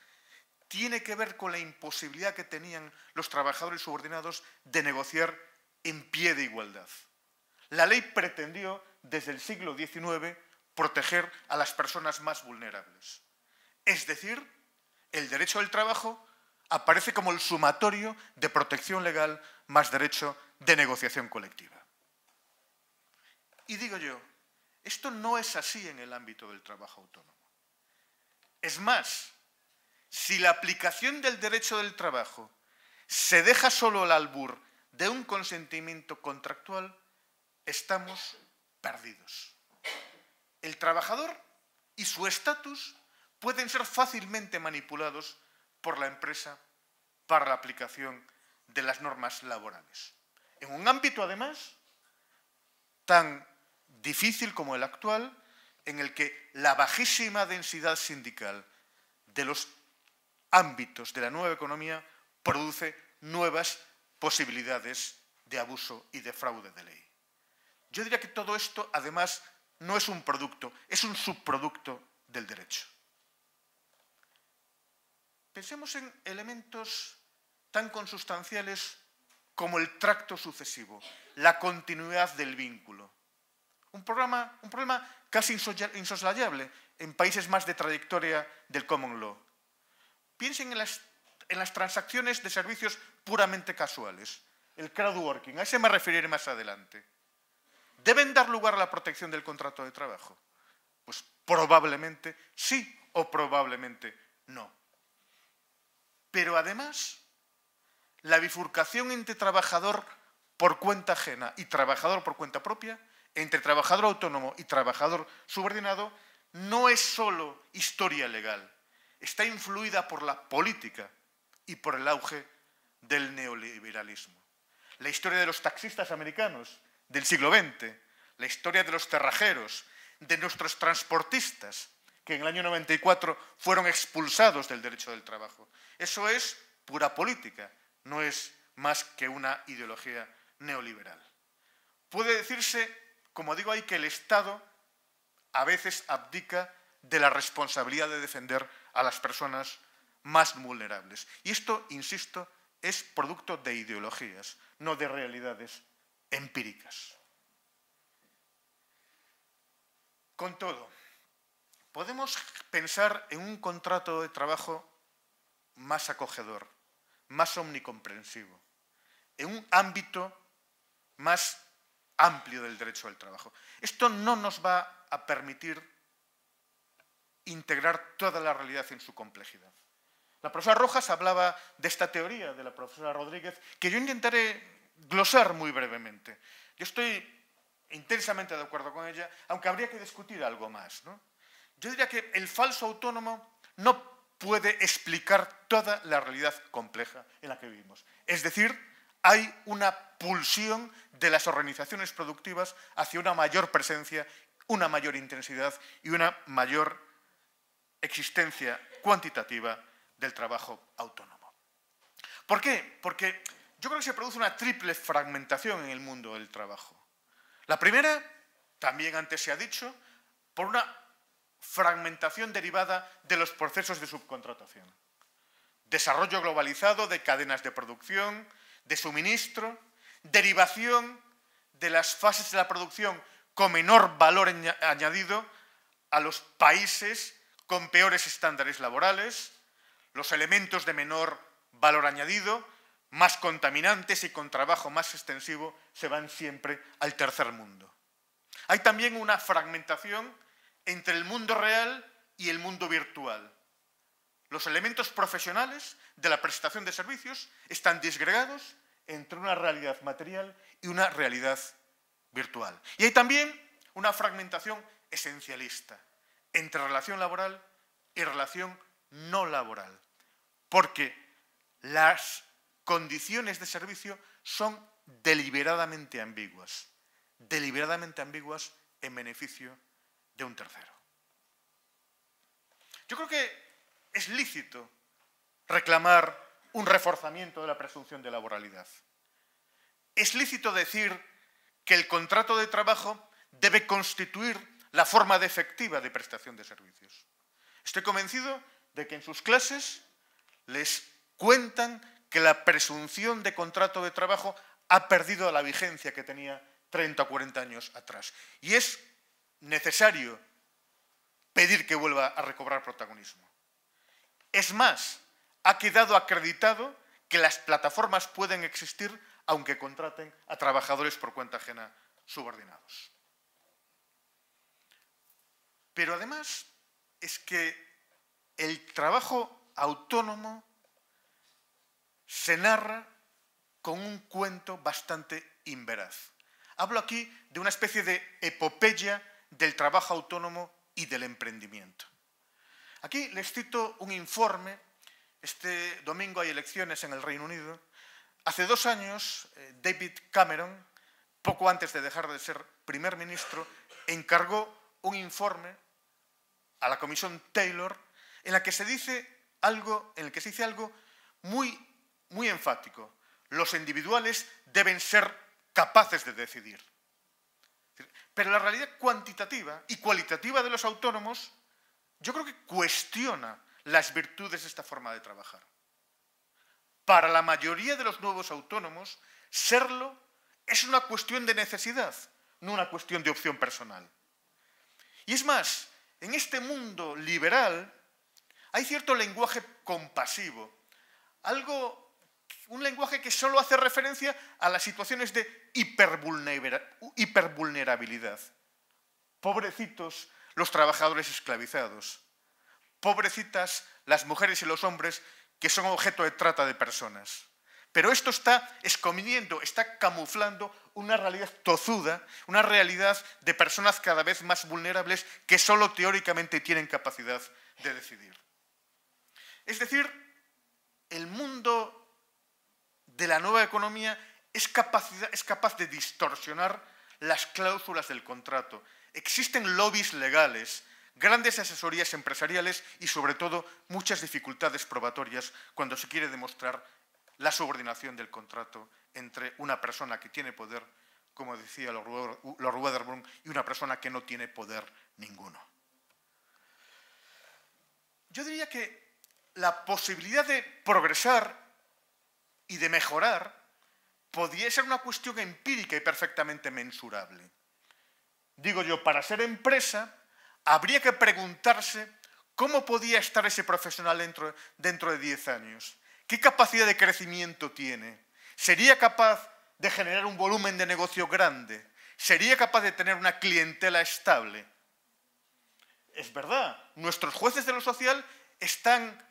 tiene que ver con la imposibilidad que tenían los trabajadores subordinados de negociar en pie de igualdad. La ley pretendió, desde el siglo XIX, proteger a las personas más vulnerables. Es decir, el derecho del trabajo aparece como el sumatorio de protección legal más derecho de negociación colectiva. Y digo yo, esto no es así en el ámbito del trabajo autónomo. Es más, si la aplicación del derecho del trabajo se deja solo al albur de un consentimiento contractual, estamos perdidos. El trabajador y su estatus pueden ser fácilmente manipulados por la empresa para la aplicación de las normas laborales. En un ámbito, además, tan difícil como el actual, en el que la bajísima densidad sindical de los ámbitos de la nueva economía produce nuevas posibilidades de abuso y de fraude de ley. Yo diría que todo esto, además, no es un producto, es un subproducto del derecho. Pensemos en elementos tan consustanciales como el tracto sucesivo, la continuidad del vínculo. Un problema casi insoslayable en países más de trayectoria del common law. Piensen en las transacciones de servicios puramente casuales, el crowdworking, a ese me referiré más adelante. ¿Deben dar lugar a la protección del contrato de trabajo? Pues probablemente sí o probablemente no. Pero además, la bifurcación entre trabajador por cuenta ajena y trabajador por cuenta propia entre trabajador autónomo y trabajador subordinado no es solo historia legal, está influida por la política y por el auge del neoliberalismo. La historia de los taxistas americanos del siglo XX, la historia de los cerrajeros, de nuestros transportistas, que en el año 94 fueron expulsados del derecho del trabajo. Eso es pura política, no es más que una ideología neoliberal. Puede decirse, como digo ahí, que el Estado a veces abdica de la responsabilidad de defender a las personas más vulnerables. Y esto, insisto, es producto de ideologías, no de realidades empíricas. Con todo, podemos pensar en un contrato de trabajo más acogedor, más omnicomprensivo, en un ámbito más amplio del derecho al trabajo. Esto no nos va a permitir integrar toda la realidad en su complejidad. La profesora Rojas hablaba de esta teoría de la profesora Rodríguez, que yo intentaré glosar muy brevemente. Yo estoy intensamente de acuerdo con ella, aunque habría que discutir algo más, ¿no? Yo diría que el falso autónomo no puede explicar toda la realidad compleja en la que vivimos. Es decir, hay una pulsión de las organizaciones productivas hacia una mayor presencia, una mayor intensidad y una mayor existencia cuantitativa del trabajo autónomo. ¿Por qué? Porque yo creo que se produce una triple fragmentación en el mundo del trabajo. La primera, también antes se ha dicho, por una fragmentación derivada de los procesos de subcontratación. Desarrollo globalizado de cadenas de producción, de suministro, derivación de las fases de la producción con menor valor añadido a los países con peores estándares laborales, los elementos de menor valor añadido, más contaminantes y con trabajo más extensivo, se van siempre al tercer mundo. Hay también una fragmentación entre el mundo real y el mundo virtual. Los elementos profesionales de la prestación de servicios están disgregados entre una realidad material y una realidad virtual. Y hay también una fragmentación esencialista entre relación laboral y relación no laboral, porque las condiciones de servicio son deliberadamente ambiguas en beneficio de un tercero. Yo creo que es lícito reclamar un reforzamiento de la presunción de laboralidad. Es lícito decir que el contrato de trabajo debe constituir la forma efectiva de prestación de servicios. Estoy convencido de que en sus clases les cuentan que la presunción de contrato de trabajo ha perdido la vigencia que tenía 30 o 40 años atrás. Y es necesario pedir que vuelva a recobrar protagonismo. Es más, ha quedado acreditado que las plataformas pueden existir aunque contraten a trabajadores por cuenta ajena subordinados. Pero además es que el trabajo autónomo se narra con un cuento bastante inveraz. Hablo aquí de una especie de epopeya del trabajo autónomo y del emprendimiento. Aquí les cito un informe. Este domingo hay elecciones en el Reino Unido. Hace 2 años, David Cameron, poco antes de dejar de ser primer ministro, encargó un informe a la Comisión Taylor en el que se dice algo muy enfático. Los individuales deben ser capaces de decidir. Pero la realidad cuantitativa y cualitativa de los autónomos, yo creo que cuestiona las virtudes de esta forma de trabajar. Para la mayoría de los nuevos autónomos, serlo es una cuestión de necesidad, no una cuestión de opción personal. Y es más, en este mundo liberal hay cierto lenguaje compasivo, un lenguaje que solo hace referencia a las situaciones de hipervulnerabilidad. Pobrecitos los trabajadores esclavizados, pobrecitas las mujeres y los hombres que son objeto de trata de personas, Pero esto está escondiendo, está camuflando una realidad tozuda, una realidad de personas cada vez más vulnerables que solo teóricamente tienen capacidad de decidir. Es decir, el mundo de la nueva economía es capaz de distorsionar las cláusulas del contrato. Existen lobbies legales, grandes asesorías empresariales y, sobre todo, muchas dificultades probatorias cuando se quiere demostrar la subordinación del contrato entre una persona que tiene poder, como decía Lord Wedderburn, y una persona que no tiene poder ninguno. Yo diría que la posibilidad de progresar y de mejorar podría ser una cuestión empírica y perfectamente mensurable. Digo yo, para ser empresa, habría que preguntarse cómo podía estar ese profesional dentro de 10 años. ¿Qué capacidad de crecimiento tiene? ¿Sería capaz de generar un volumen de negocio grande? ¿Sería capaz de tener una clientela estable? Es verdad, nuestros jueces de lo social están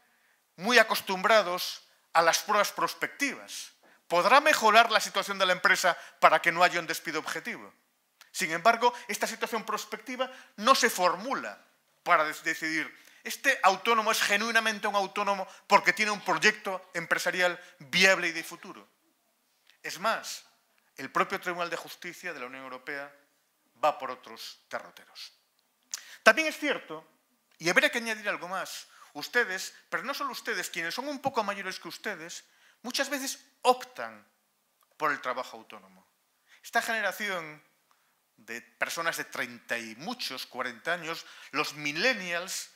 muy acostumbrados a las pruebas prospectivas. ¿Podrá mejorar la situación de la empresa para que no haya un despido objetivo? Sin embargo, esta situación prospectiva no se formula para decidir, ¿este autónomo es genuinamente un autónomo porque tiene un proyecto empresarial viable y de futuro? Es más, el propio Tribunal de Justicia de la Unión Europea va por otros derroteros. También es cierto, y habría que añadir algo más, ustedes, pero no solo ustedes, quienes son un poco mayores que ustedes, muchas veces optan por el trabajo autónomo. Esta generación de personas de 30 y muchos, 40 años, los millennials,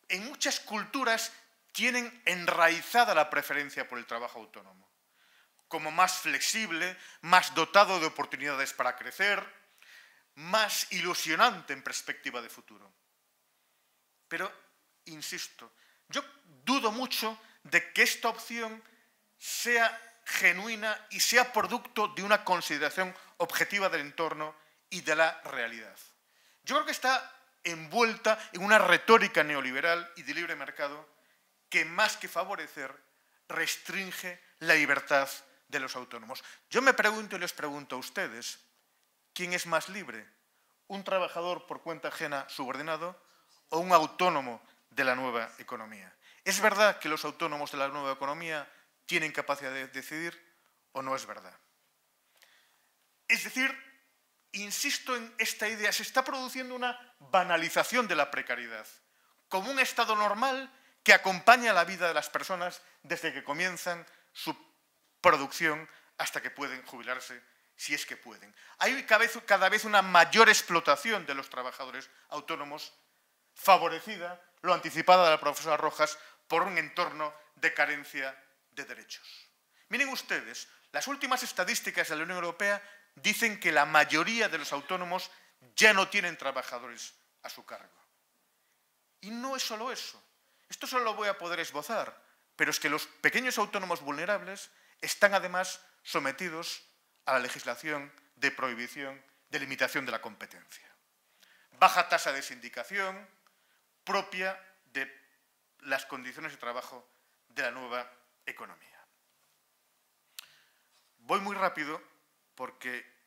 en muchas culturas tienen enraizada la preferencia por el trabajo autónomo, como más flexible, más dotado de oportunidades para crecer, más ilusionante en perspectiva de futuro. Pero, insisto, yo dudo mucho de que esta opción sea genuina y sea producto de una consideración objetiva del entorno y de la realidad. Yo creo que está envuelta en una retórica neoliberal y de libre mercado que, más que favorecer, restringe la libertad de los autónomos. Yo me pregunto y les pregunto a ustedes, ¿quién es más libre? ¿Un trabajador por cuenta ajena subordinado o un autónomo de la nueva economía? ¿Es verdad que los autónomos de la nueva economía tienen capacidad de decidir o no es verdad? Es decir, insisto en esta idea, se está produciendo una banalización de la precariedad como un estado normal que acompaña la vida de las personas desde que comienzan su producción hasta que pueden jubilarse, si es que pueden. Hay cada vez una mayor explotación de los trabajadores autónomos, favorecida, lo anticipada la profesora Rojas, por un entorno de carencia de derechos. Miren ustedes, las últimas estadísticas de la Unión Europea dicen que la mayoría de los autónomos ya no tienen trabajadores a su cargo. Y no es solo eso. Esto solo lo voy a poder esbozar, pero es que los pequeños autónomos vulnerables están además sometidos a la legislación de prohibición, de limitación de la competencia. Baja tasa de sindicación propia de las condiciones de trabajo de la nueva economía. Voy muy rápido porque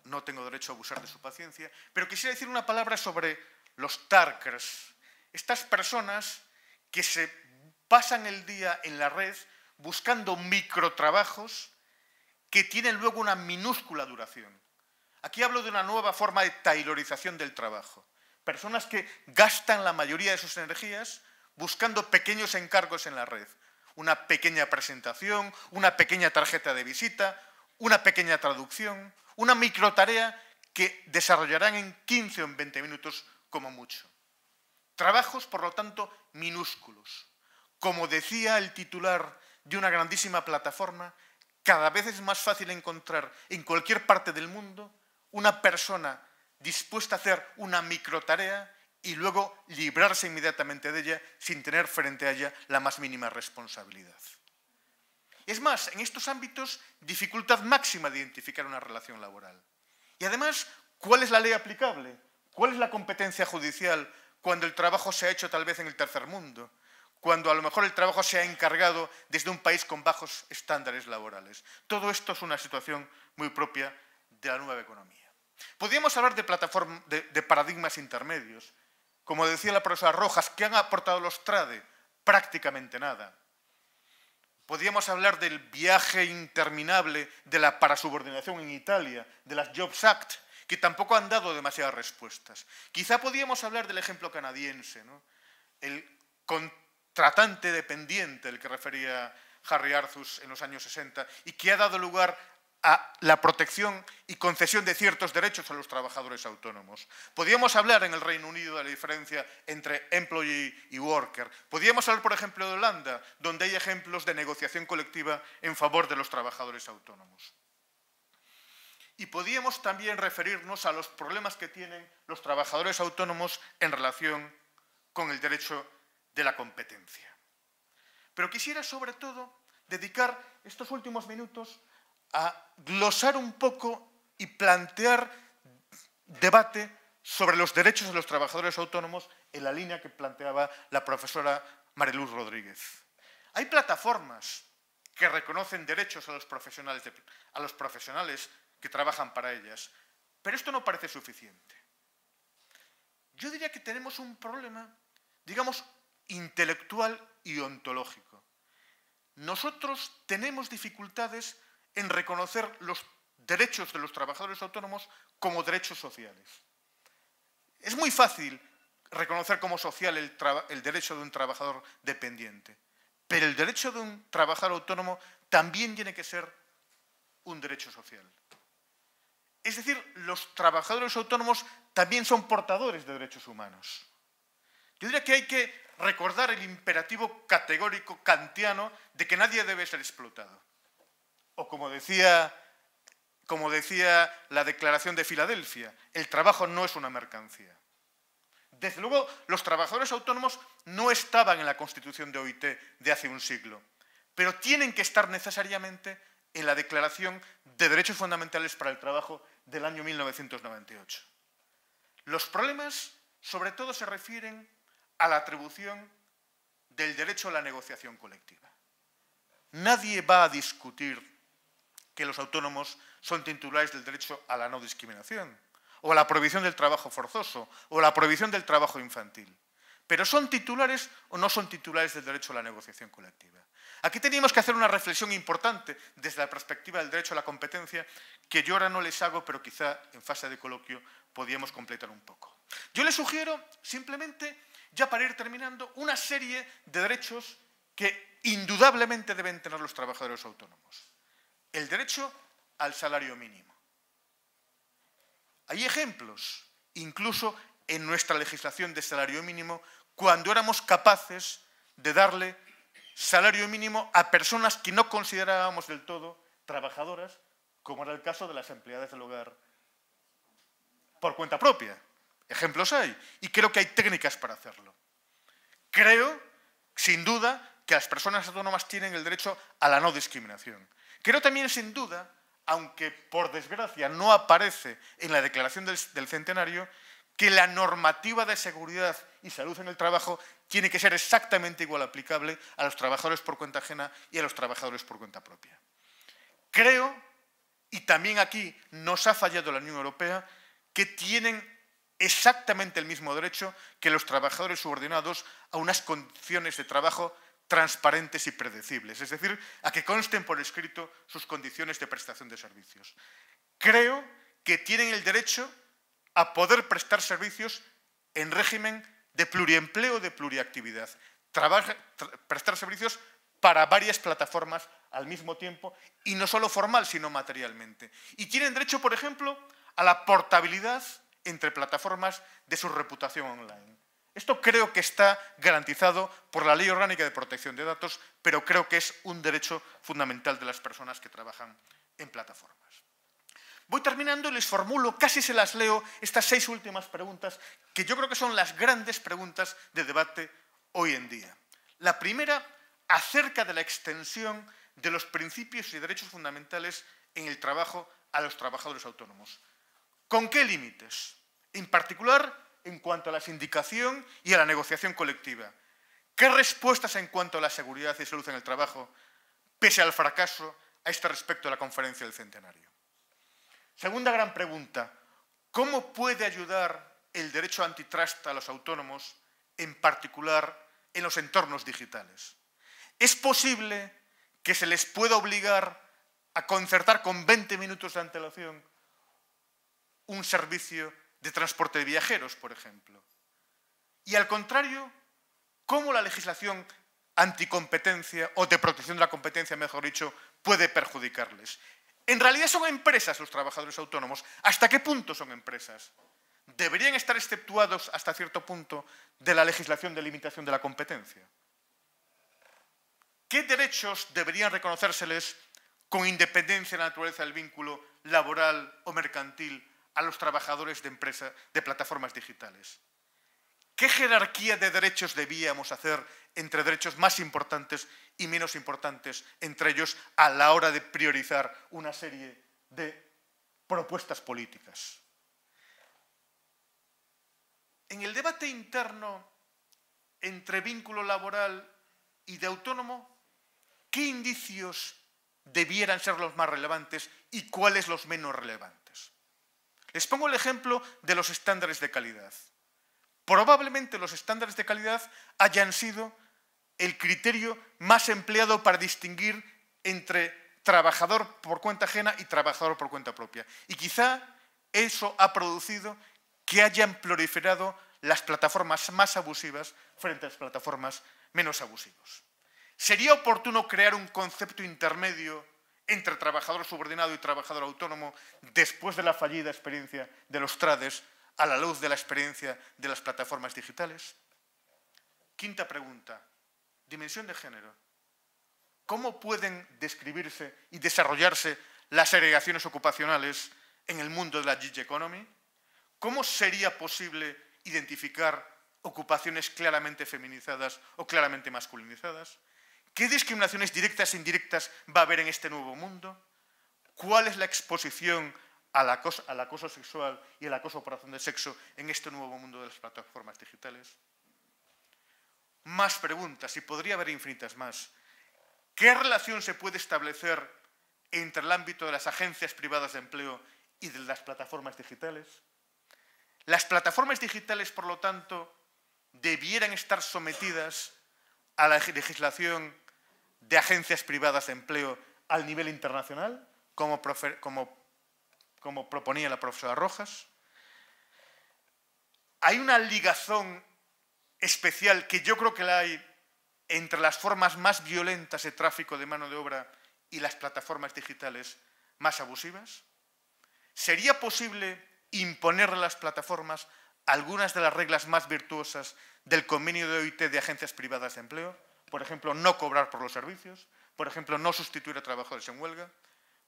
no tengo derecho a abusar de su paciencia, pero quisiera decir una palabra sobre los Tarkers, estas personas que se pasan el día en la red buscando microtrabajos que tienen luego una minúscula duración. Aquí hablo de una nueva forma de taylorización del trabajo. Personas que gastan la mayoría de sus energías buscando pequeños encargos en la red. Una pequeña presentación, una pequeña tarjeta de visita, una pequeña traducción, una microtarea que desarrollarán en 15 o en 20 minutos como mucho. Trabajos, por lo tanto, minúsculos. Como decía el titular de una grandísima plataforma, cada vez es más fácil encontrar en cualquier parte del mundo una persona dispuesta a hacer una microtarea y luego librarse inmediatamente de ella sin tener frente a ella la más mínima responsabilidad. Es más, en estos ámbitos, dificultad máxima de identificar una relación laboral. Y además, ¿cuál es la ley aplicable? ¿Cuál es la competencia judicial cuando el trabajo se ha hecho tal vez en el tercer mundo? cuando a lo mejor el trabajo se ha encargado desde un país con bajos estándares laborales. Todo esto es una situación muy propia de la nueva economía. Podríamos hablar de paradigmas intermedios. Como decía la profesora Rojas, ¿qué han aportado los TRADE? Prácticamente nada. Podríamos hablar del viaje interminable de la parasubordinación en Italia, de las Jobs Act, que tampoco han dado demasiadas respuestas. Quizá podríamos hablar del ejemplo canadiense, ¿no? El contratante dependiente, el que refería Harry Arthus en los años 60, y que ha dado lugar a la protección y concesión de ciertos derechos a los trabajadores autónomos. Podríamos hablar en el Reino Unido de la diferencia entre employee y worker. Podríamos hablar, por ejemplo, de Holanda, donde hay ejemplos de negociación colectiva en favor de los trabajadores autónomos. Y podríamos también referirnos a los problemas que tienen los trabajadores autónomos en relación con el derecho de la competencia. Pero quisiera, sobre todo, dedicar estos últimos minutos a glosar un poco y plantear debate sobre los derechos de los trabajadores autónomos en la línea que planteaba la profesora Mariluz Rodríguez. Hay plataformas que reconocen derechos a los profesionales que trabajan para ellas, pero esto no parece suficiente. Yo diría que tenemos un problema, digamos, intelectual y ontológico. Nosotros tenemos dificultades en reconocer los derechos de los trabajadores autónomos como derechos sociales. Es muy fácil reconocer como social el derecho de un trabajador dependiente, pero el derecho de un trabajador autónomo también tiene que ser un derecho social. Es decir, los trabajadores autónomos también son portadores de derechos humanos. Yo diría que hay que recordar el imperativo categórico kantiano de que nadie debe ser explotado. O como decía la Declaración de Filadelfia, el trabajo no es una mercancía. Desde luego, los trabajadores autónomos no estaban en la Constitución de OIT de hace un siglo, pero tienen que estar necesariamente en la Declaración de Derechos Fundamentales para el Trabajo del año 1998. Los problemas, sobre todo, se refieren a la atribución del derecho a la negociación colectiva. Nadie va a discutir que los autónomos son titulares del derecho a la no discriminación, o a la prohibición del trabajo forzoso, o a la prohibición del trabajo infantil. Pero ¿son titulares o no son titulares del derecho a la negociación colectiva? Aquí teníamos que hacer una reflexión importante desde la perspectiva del derecho a la competencia, que yo ahora no les hago, pero quizá en fase de coloquio podríamos completar un poco. Yo les sugiero simplemente, ya para ir terminando, una serie de derechos que indudablemente deben tener los trabajadores autónomos. El derecho al salario mínimo. Hay ejemplos, incluso en nuestra legislación de salario mínimo, cuando éramos capaces de darle salario mínimo a personas que no considerábamos del todo trabajadoras, como era el caso de las empleadas del hogar por cuenta propia. Ejemplos hay, y creo que hay técnicas para hacerlo. Creo, sin duda, que las personas autónomas tienen el derecho a la no discriminación. Creo también, sin duda, aunque por desgracia no aparece en la Declaración del Centenario, que la normativa de seguridad y salud en el trabajo tiene que ser exactamente igual aplicable a los trabajadores por cuenta ajena y a los trabajadores por cuenta propia. Creo, y también aquí nos ha fallado la Unión Europea, que tienen exactamente el mismo derecho que los trabajadores subordinados a unas condiciones de trabajo transparentes y predecibles, es decir, a que consten por escrito sus condiciones de prestación de servicios. Creo que tienen el derecho a poder prestar servicios en régimen de pluriempleo o de pluriactividad, prestar servicios para varias plataformas al mismo tiempo, y no solo formal, sino materialmente. Y tienen derecho, por ejemplo, a la portabilidad entre plataformas de su reputación online. Esto creo que está garantizado por la Ley Orgánica de Protección de Datos, pero creo que es un derecho fundamental de las personas que trabajan en plataformas. Voy terminando y les formulo, casi se las leo, estas 6 últimas preguntas, que yo creo que son las grandes preguntas de debate hoy en día. La primera, acerca de la extensión de los principios y derechos fundamentales en el trabajo a los trabajadores autónomos. ¿Con qué límites? En particular, en cuanto a la sindicación y a la negociación colectiva. ¿Qué respuestas en cuanto a la seguridad y salud en el trabajo, pese al fracaso a este respecto de la conferencia del centenario? Segunda gran pregunta, ¿cómo puede ayudar el derecho antitrust a los autónomos, en particular en los entornos digitales? ¿Es posible que se les pueda obligar a concertar con 20 minutos de antelación un servicio de transporte de viajeros, por ejemplo? Y al contrario, ¿cómo la legislación anticompetencia o de protección de la competencia, mejor dicho, puede perjudicarles? En realidad son empresas los trabajadores autónomos. ¿Hasta qué punto son empresas? ¿Deberían estar exceptuados hasta cierto punto de la legislación de limitación de la competencia? ¿Qué derechos deberían reconocérseles con independencia de la naturaleza del vínculo laboral o mercantil a los trabajadores de empresas de plataformas digitales? ¿Qué jerarquía de derechos debíamos hacer entre derechos más importantes y menos importantes entre ellos a la hora de priorizar una serie de propuestas políticas? En el debate interno entre vínculo laboral y de autónomo, ¿qué indicios debieran ser los más relevantes y cuáles los menos relevantes? Les pongo el ejemplo de los estándares de calidad. Probablemente los estándares de calidad hayan sido el criterio más empleado para distinguir entre trabajador por cuenta ajena y trabajador por cuenta propia. Y quizá eso ha producido que hayan proliferado las plataformas más abusivas frente a las plataformas menos abusivas. ¿Sería oportuno crear un concepto intermedio entre trabajador subordinado y trabajador autónomo después de la fallida experiencia de los trades a la luz de la experiencia de las plataformas digitales? Quinta pregunta, dimensión de género. ¿Cómo pueden describirse y desarrollarse las segregaciones ocupacionales en el mundo de la gig economy? ¿Cómo sería posible identificar ocupaciones claramente feminizadas o claramente masculinizadas? ¿Qué discriminaciones directas e indirectas va a haber en este nuevo mundo? ¿Cuál es la exposición al acoso sexual y el acoso por razón de sexo en este nuevo mundo de las plataformas digitales? Más preguntas, y podría haber infinitas más. ¿Qué relación se puede establecer entre el ámbito de las agencias privadas de empleo y de las plataformas digitales? Las plataformas digitales, por lo tanto, debieran estar sometidas a la legislación de agencias privadas de empleo al nivel internacional, como proponía la profesora Rojas. Hay una ligazón especial que yo creo que la hay entre las formas más violentas de tráfico de mano de obra y las plataformas digitales más abusivas. ¿Sería posible imponerle a las plataformas algunas de las reglas más virtuosas del convenio de OIT de agencias privadas de empleo? Por ejemplo, no cobrar por los servicios. Por ejemplo, no sustituir a trabajadores en huelga.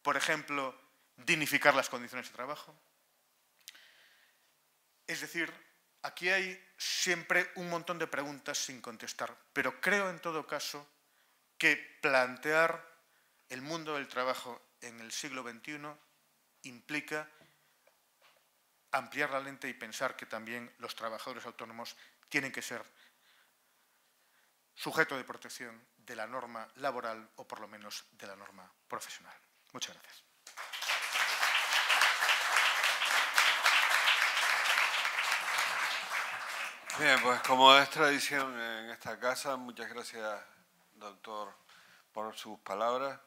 Por ejemplo, dignificar las condiciones de trabajo. Es decir, aquí hay siempre un montón de preguntas sin contestar, pero creo en todo caso que plantear el mundo del trabajo en el siglo XXI implica ampliar la lente y pensar que también los trabajadores autónomos tienen que ser sujeto de protección de la norma laboral o por lo menos de la norma profesional. Muchas gracias. Bien, pues como es tradición en esta casa, muchas gracias, doctor, por sus palabras.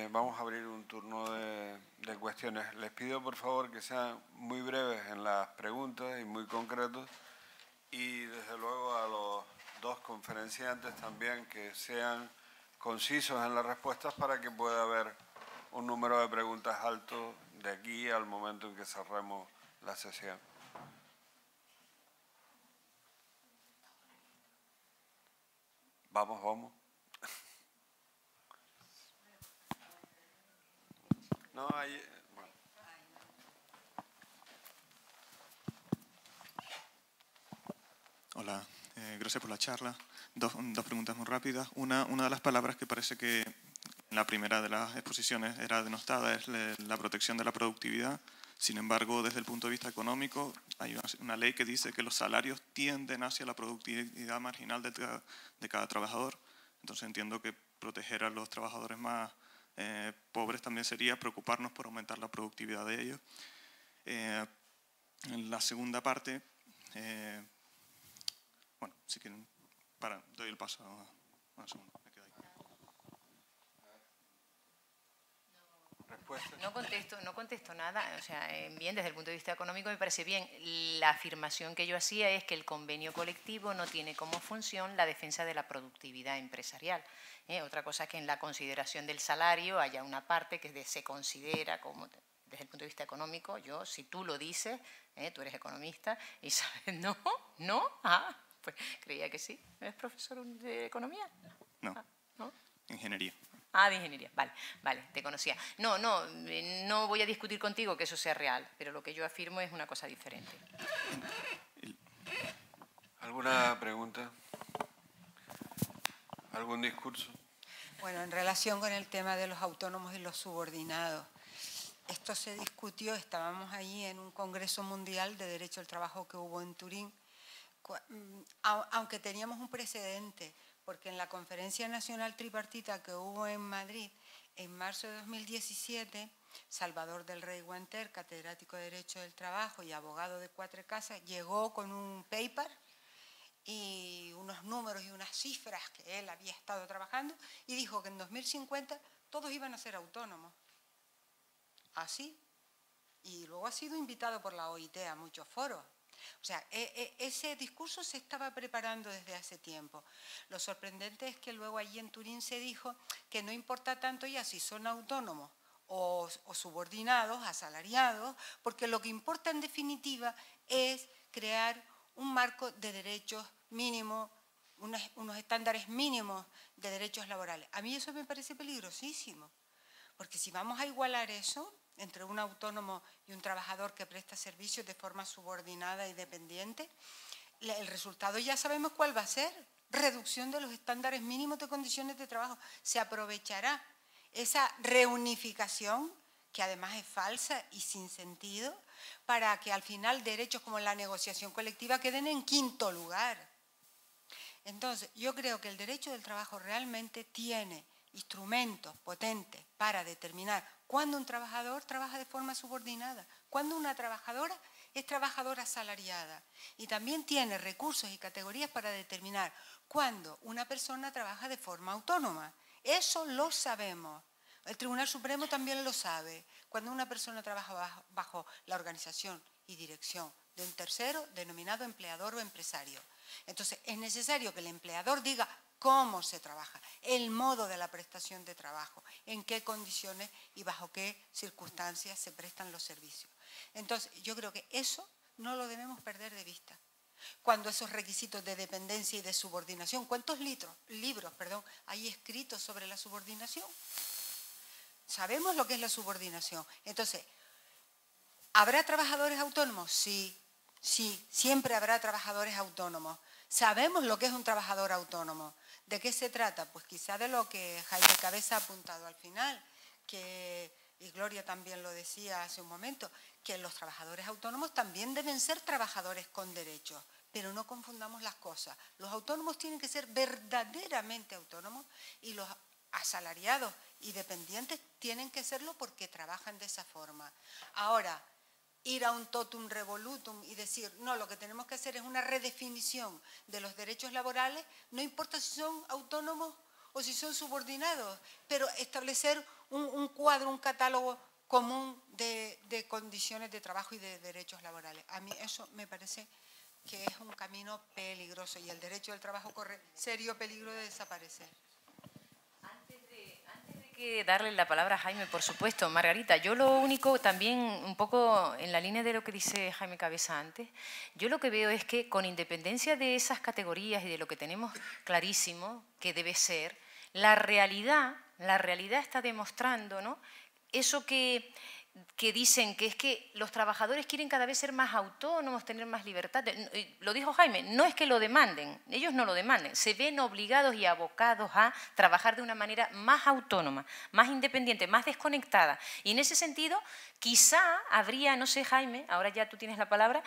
Vamos a abrir un turno de cuestiones. Les pido, por favor, que sean muy breves en las preguntas y muy concretos. Y, desde luego, a los dos conferenciantes también que sean concisos en las respuestas para que pueda haber un número de preguntas alto de aquí al momento en que cerremos la sesión. Vamos. No, hay... Bueno. Hola, gracias por la charla. Dos preguntas muy rápidas. Una de las palabras que parece que en la primera de las exposiciones era denostada es la protección de la productividad. Sin embargo, desde el punto de vista económico, hay una ley que dice que los salarios tienden hacia la productividad marginal de cada trabajador. Entonces entiendo que proteger a los trabajadores más pobres también sería preocuparnos por aumentar la productividad de ellos. En la segunda parte, bueno, si quieren, doy el paso a una segunda. Me quedo ahí. No contesto nada, o sea, bien, desde el punto de vista económico me parece bien. La afirmación que yo hacía es que el convenio colectivo no tiene como función la defensa de la productividad empresarial. Otra cosa es que en la consideración del salario haya una parte que se considera como, desde el punto de vista económico, si tú lo dices, tú eres economista y sabes, no, pues creía que sí. ¿Eres profesor de economía? No, ¿no? Ingeniería. De ingeniería, vale, te conocía. No voy a discutir contigo que eso sea real, pero lo que yo afirmo es una cosa diferente. ¿Alguna pregunta? ¿Algún discurso? Bueno, en relación con el tema de los autónomos y los subordinados, esto se discutió, estábamos allí en un Congreso Mundial de Derecho al Trabajo que hubo en Turín, aunque teníamos un precedente, porque en la Conferencia Nacional Tripartita que hubo en Madrid en marzo de 2017, Salvador del Rey Guanter, catedrático de Derecho del Trabajo y abogado de Cuatro Casas, llegó con un paper y unos números y unas cifras que él había estado trabajando y dijo que en 2050 todos iban a ser autónomos. Así. Y luego ha sido invitado por la OIT a muchos foros. O sea, ese discurso se estaba preparando desde hace tiempo. Lo sorprendente es que luego allí en Turín se dijo que no importa tanto ya si son autónomos o subordinados, asalariados, porque lo que importa en definitiva es crear un marco de derechos mínimos, unos estándares mínimos de derechos laborales. A mí eso me parece peligrosísimo, porque si vamos a igualar eso entre un autónomo y un trabajador que presta servicios de forma subordinada y dependiente, el resultado ya sabemos cuál va a ser: reducción de los estándares mínimos de condiciones de trabajo. Se aprovechará esa reunificación, que además es falsa y sin sentido, para que al final derechos como la negociación colectiva queden en quinto lugar. Entonces, yo creo que el derecho del trabajo realmente tiene instrumentos potentes para determinar cuándo un trabajador trabaja de forma subordinada, cuándo una trabajadora es trabajadora asalariada, y también tiene recursos y categorías para determinar cuándo una persona trabaja de forma autónoma. Eso lo sabemos. El Tribunal Supremo también lo sabe. Cuando una persona trabaja bajo la organización y dirección de un tercero, denominado empleador o empresario. Entonces, es necesario que el empleador diga cómo se trabaja, el modo de la prestación de trabajo, en qué condiciones y bajo qué circunstancias se prestan los servicios. Entonces, yo creo que eso no lo debemos perder de vista. Cuando esos requisitos de dependencia y de subordinación, ¿cuántos libros hay escritos sobre la subordinación? Sabemos lo que es la subordinación. Entonces, ¿habrá trabajadores autónomos? Sí, siempre habrá trabajadores autónomos. Sabemos lo que es un trabajador autónomo. ¿De qué se trata? Pues quizá de lo que Jaime Cabeza ha apuntado al final, y Gloria también lo decía hace un momento, que los trabajadores autónomos también deben ser trabajadores con derechos, pero no confundamos las cosas. Los autónomos tienen que ser verdaderamente autónomos y los asalariados y dependientes tienen que serlo porque trabajan de esa forma. Ahora, ir a un totum revolutum y decir, no, lo que tenemos que hacer es una redefinición de los derechos laborales, no importa si son autónomos o si son subordinados, pero establecer un cuadro, un catálogo común de condiciones de trabajo y de derechos laborales. A mí eso me parece que es un camino peligroso y el derecho del trabajo corre serio peligro de desaparecer. Que darle la palabra a Jaime, por supuesto. Margarita, yo lo único también, un poco en la línea de lo que dice Jaime Cabeza antes, yo lo que veo es que con independencia de esas categorías y de lo que tenemos clarísimo que debe ser, la realidad está demostrando, ¿no?, eso que que dicen que es que los trabajadores quieren cada vez ser más autónomos, tener más libertad. Lo dijo Jaime, no es que lo demanden, ellos no lo demanden, se ven obligados y abocados a trabajar de una manera más autónoma, más independiente, más desconectada. Y en ese sentido, quizá habría, no sé Jaime, ahora ya tú tienes la palabra,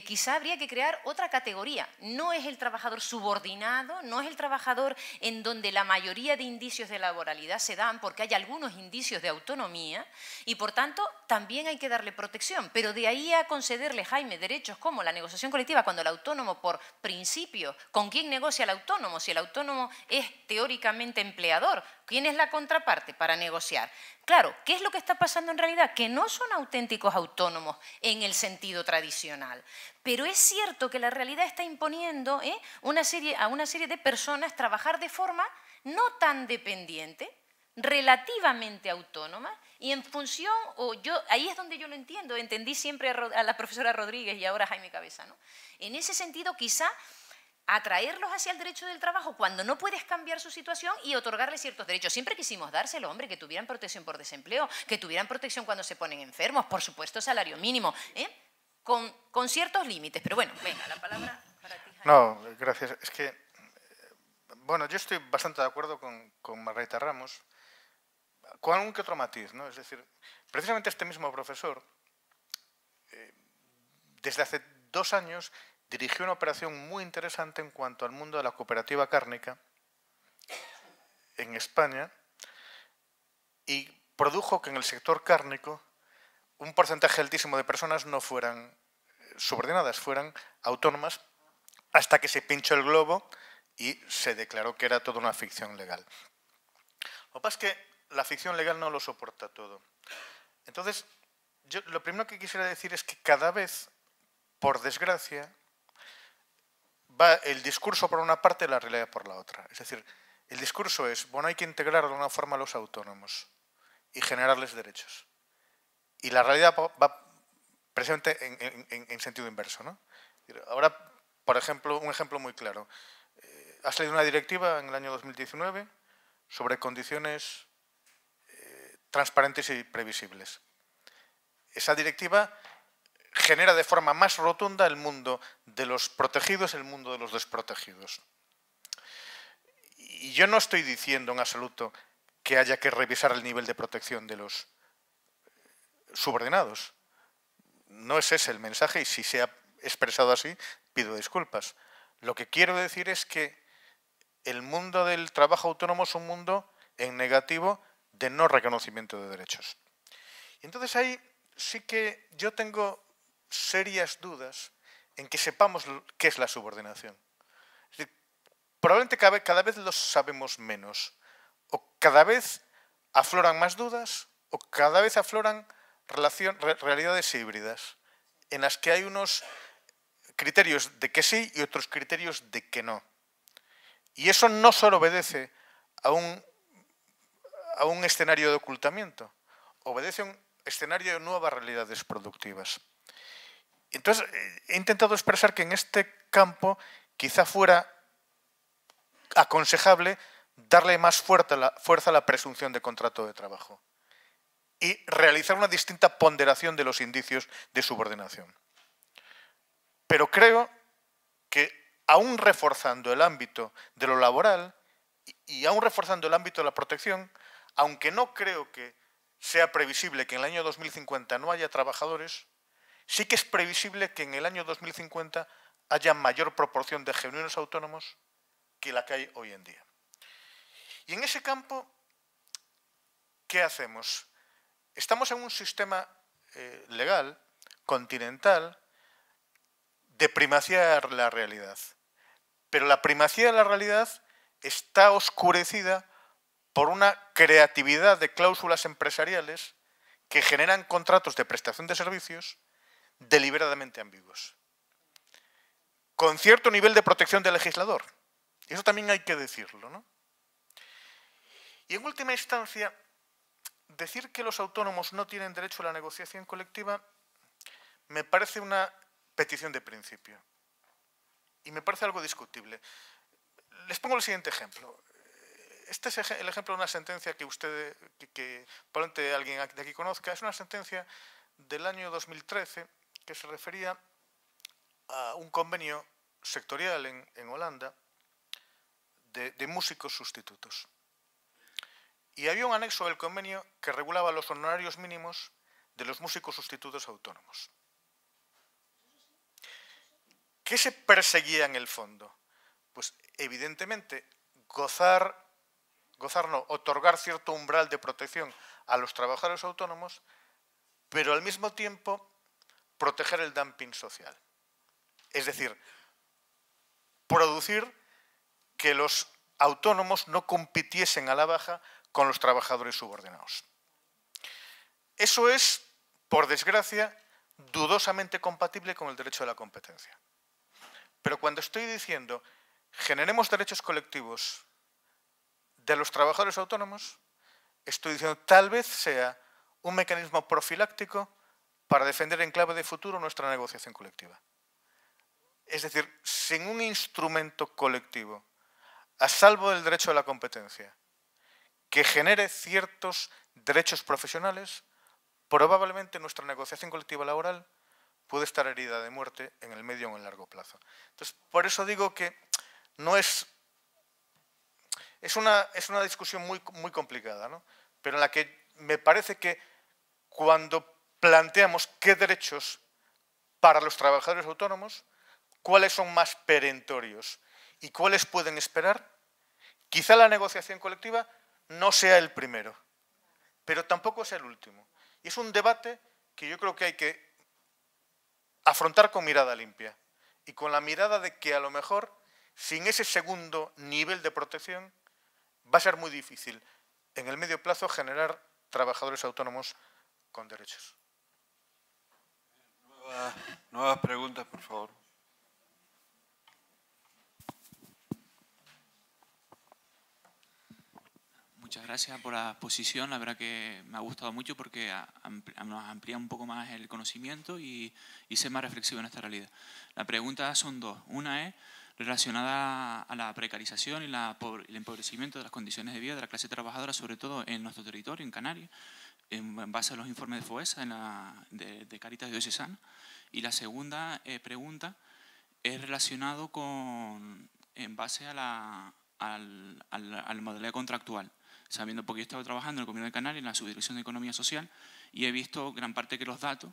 quizá habría que crear otra categoría. No es el trabajador subordinado, no es el trabajador en donde la mayoría de indicios de laboralidad se dan porque hay algunos indicios de autonomía y por tanto también hay que darle protección, pero de ahí a concederle, Jaime, derechos como la negociación colectiva cuando el autónomo, por principio, ¿con quién negocia el autónomo? Si el autónomo es teóricamente empleador, ¿quién es la contraparte para negociar? Claro, ¿qué es lo que está pasando en realidad? Que no son auténticos autónomos en el sentido tradicional, pero es cierto que la realidad está imponiendo a una serie de personas trabajar de forma no tan dependiente, relativamente autónoma y en función, ahí es donde yo lo entiendo, entendí siempre a la profesora Rodríguez y ahora a Jaime Cabeza, ¿no? En ese sentido, quizá atraerlos hacia el derecho del trabajo cuando no puedes cambiar su situación y otorgarles ciertos derechos. Siempre quisimos dárselo, hombre, que tuvieran protección por desempleo, que tuvieran protección cuando se ponen enfermos, por supuesto salario mínimo, con ciertos límites. Pero bueno, venga, la palabra para ti, Jaime. No, gracias. Es que, bueno, yo estoy bastante de acuerdo con Margarita Ramos, con algún que otro matiz, ¿no? Es decir, precisamente este mismo profesor, desde hace 2 años, dirigió una operación muy interesante en cuanto al mundo de la cooperativa cárnica en España y produjo que en el sector cárnico un porcentaje altísimo de personas no fueran subordinadas, fueran autónomas, hasta que se pinchó el globo y se declaró que era toda una ficción legal. Lo que pasa es que la ficción legal no lo soporta todo. Entonces, yo lo primero que quisiera decir es que cada vez, por desgracia, va el discurso por una parte y la realidad por la otra. Es decir, el discurso es, bueno, hay que integrar de alguna forma a los autónomos y generarles derechos. Y la realidad va precisamente en sentido inverso, ¿no? Ahora, por ejemplo, un ejemplo muy claro. Ha salido una directiva en el año 2019 sobre condiciones transparentes y previsibles. Esa directiva genera de forma más rotunda el mundo de los protegidos y el mundo de los desprotegidos. Y yo no estoy diciendo en absoluto que haya que revisar el nivel de protección de los subordinados. No es ese el mensaje y si se ha expresado así, pido disculpas. Lo que quiero decir es que el mundo del trabajo autónomo es un mundo en negativo de no reconocimiento de derechos. Y entonces ahí sí que yo tengo serias dudas en que sepamos qué es la subordinación. Es decir, probablemente cada vez lo sabemos menos, o cada vez afloran más dudas, o cada vez afloran realidades híbridas, en las que hay unos criterios de que sí y otros criterios de que no. Y eso no solo obedece a un escenario de ocultamiento, obedece a un escenario de nuevas realidades productivas. Entonces, he intentado expresar que en este campo quizá fuera aconsejable darle más fuerza a la presunción de contrato de trabajo y realizar una distinta ponderación de los indicios de subordinación. Pero creo que aún reforzando el ámbito de lo laboral y aún reforzando el ámbito de la protección, aunque no creo que sea previsible que en el año 2050 no haya trabajadores, sí que es previsible que en el año 2050 haya mayor proporción de genuinos autónomos que la que hay hoy en día. Y en ese campo, ¿qué hacemos? Estamos en un sistema legal, continental, de primacía de la realidad. Pero la primacía de la realidad está oscurecida por una creatividad de cláusulas empresariales que generan contratos de prestación de servicios deliberadamente ambiguos, con cierto nivel de protección del legislador. Eso también hay que decirlo, ¿no? Y en última instancia, decir que los autónomos no tienen derecho a la negociación colectiva me parece una petición de principio. Y me parece algo discutible. Les pongo el siguiente ejemplo. este es el ejemplo de una sentencia que usted, que probablemente alguien de aquí conozca. Es una sentencia del año 2013 que se refería a un convenio sectorial en Holanda de músicos sustitutos. Y había un anexo del convenio que regulaba los honorarios mínimos de los músicos sustitutos autónomos. ¿Qué se perseguía en el fondo? Pues evidentemente otorgar cierto umbral de protección a los trabajadores autónomos, pero al mismo tiempo proteger el dumping social. Es decir, producir que los autónomos no compitiesen a la baja con los trabajadores subordinados. Eso es, por desgracia, dudosamente compatible con el derecho de la competencia. Pero cuando estoy diciendo generemos derechos colectivos de los trabajadores autónomos, estoy diciendo tal vez sea un mecanismo profiláctico para defender en clave de futuro nuestra negociación colectiva. Es decir, sin un instrumento colectivo a salvo del derecho de la competencia que genere ciertos derechos profesionales, probablemente nuestra negociación colectiva laboral puede estar herida de muerte en el medio o en el largo plazo. Entonces, por eso digo que no es una discusión muy complicada, ¿no? Pero en la que me parece que cuando planteamos qué derechos para los trabajadores autónomos, cuáles son más perentorios y cuáles pueden esperar, quizá la negociación colectiva no sea el primero, pero tampoco sea el último. Y es un debate que yo creo que hay que afrontar con mirada limpia y con la mirada de que a lo mejor sin ese segundo nivel de protección va a ser muy difícil en el medio plazo generar trabajadores autónomos con derechos. Nuevas preguntas, por favor. Muchas gracias por la exposición, la verdad que me ha gustado mucho porque nos amplía un poco más el conocimiento y ser más reflexivo en esta realidad. La pregunta son dos. Una es relacionada a la precarización y el empobrecimiento de las condiciones de vida de la clase trabajadora, sobre todo en nuestro territorio, en Canarias, en base a los informes de FOESA, de Cáritas Diocesana. Y la segunda pregunta es relacionado en base a la modalidad contractual. Sabiendo, porque yo estaba trabajando en el Gobierno de Canarias, en la Subdirección de Economía Social, y he visto gran parte que los datos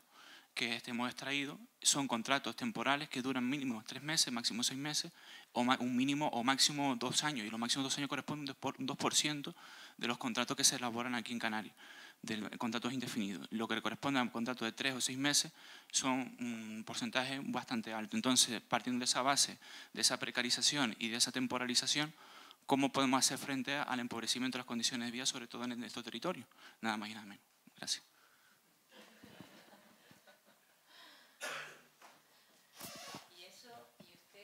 que hemos extraído son contratos temporales que duran mínimo 3 meses, máximo 6 meses, o un mínimo o máximo 2 años, y los máximos 2 años corresponden por un 2% de los contratos que se elaboran aquí en Canarias, de contratos indefinidos. Lo que corresponde a un contrato de 3 o 6 meses son un porcentaje bastante alto. Entonces, partiendo de esa base, de esa precarización y de esa temporalización, ¿cómo podemos hacer frente al empobrecimiento de las condiciones de vida, sobre todo en estos territorios? Nada más y nada menos. Gracias. ¿Y usted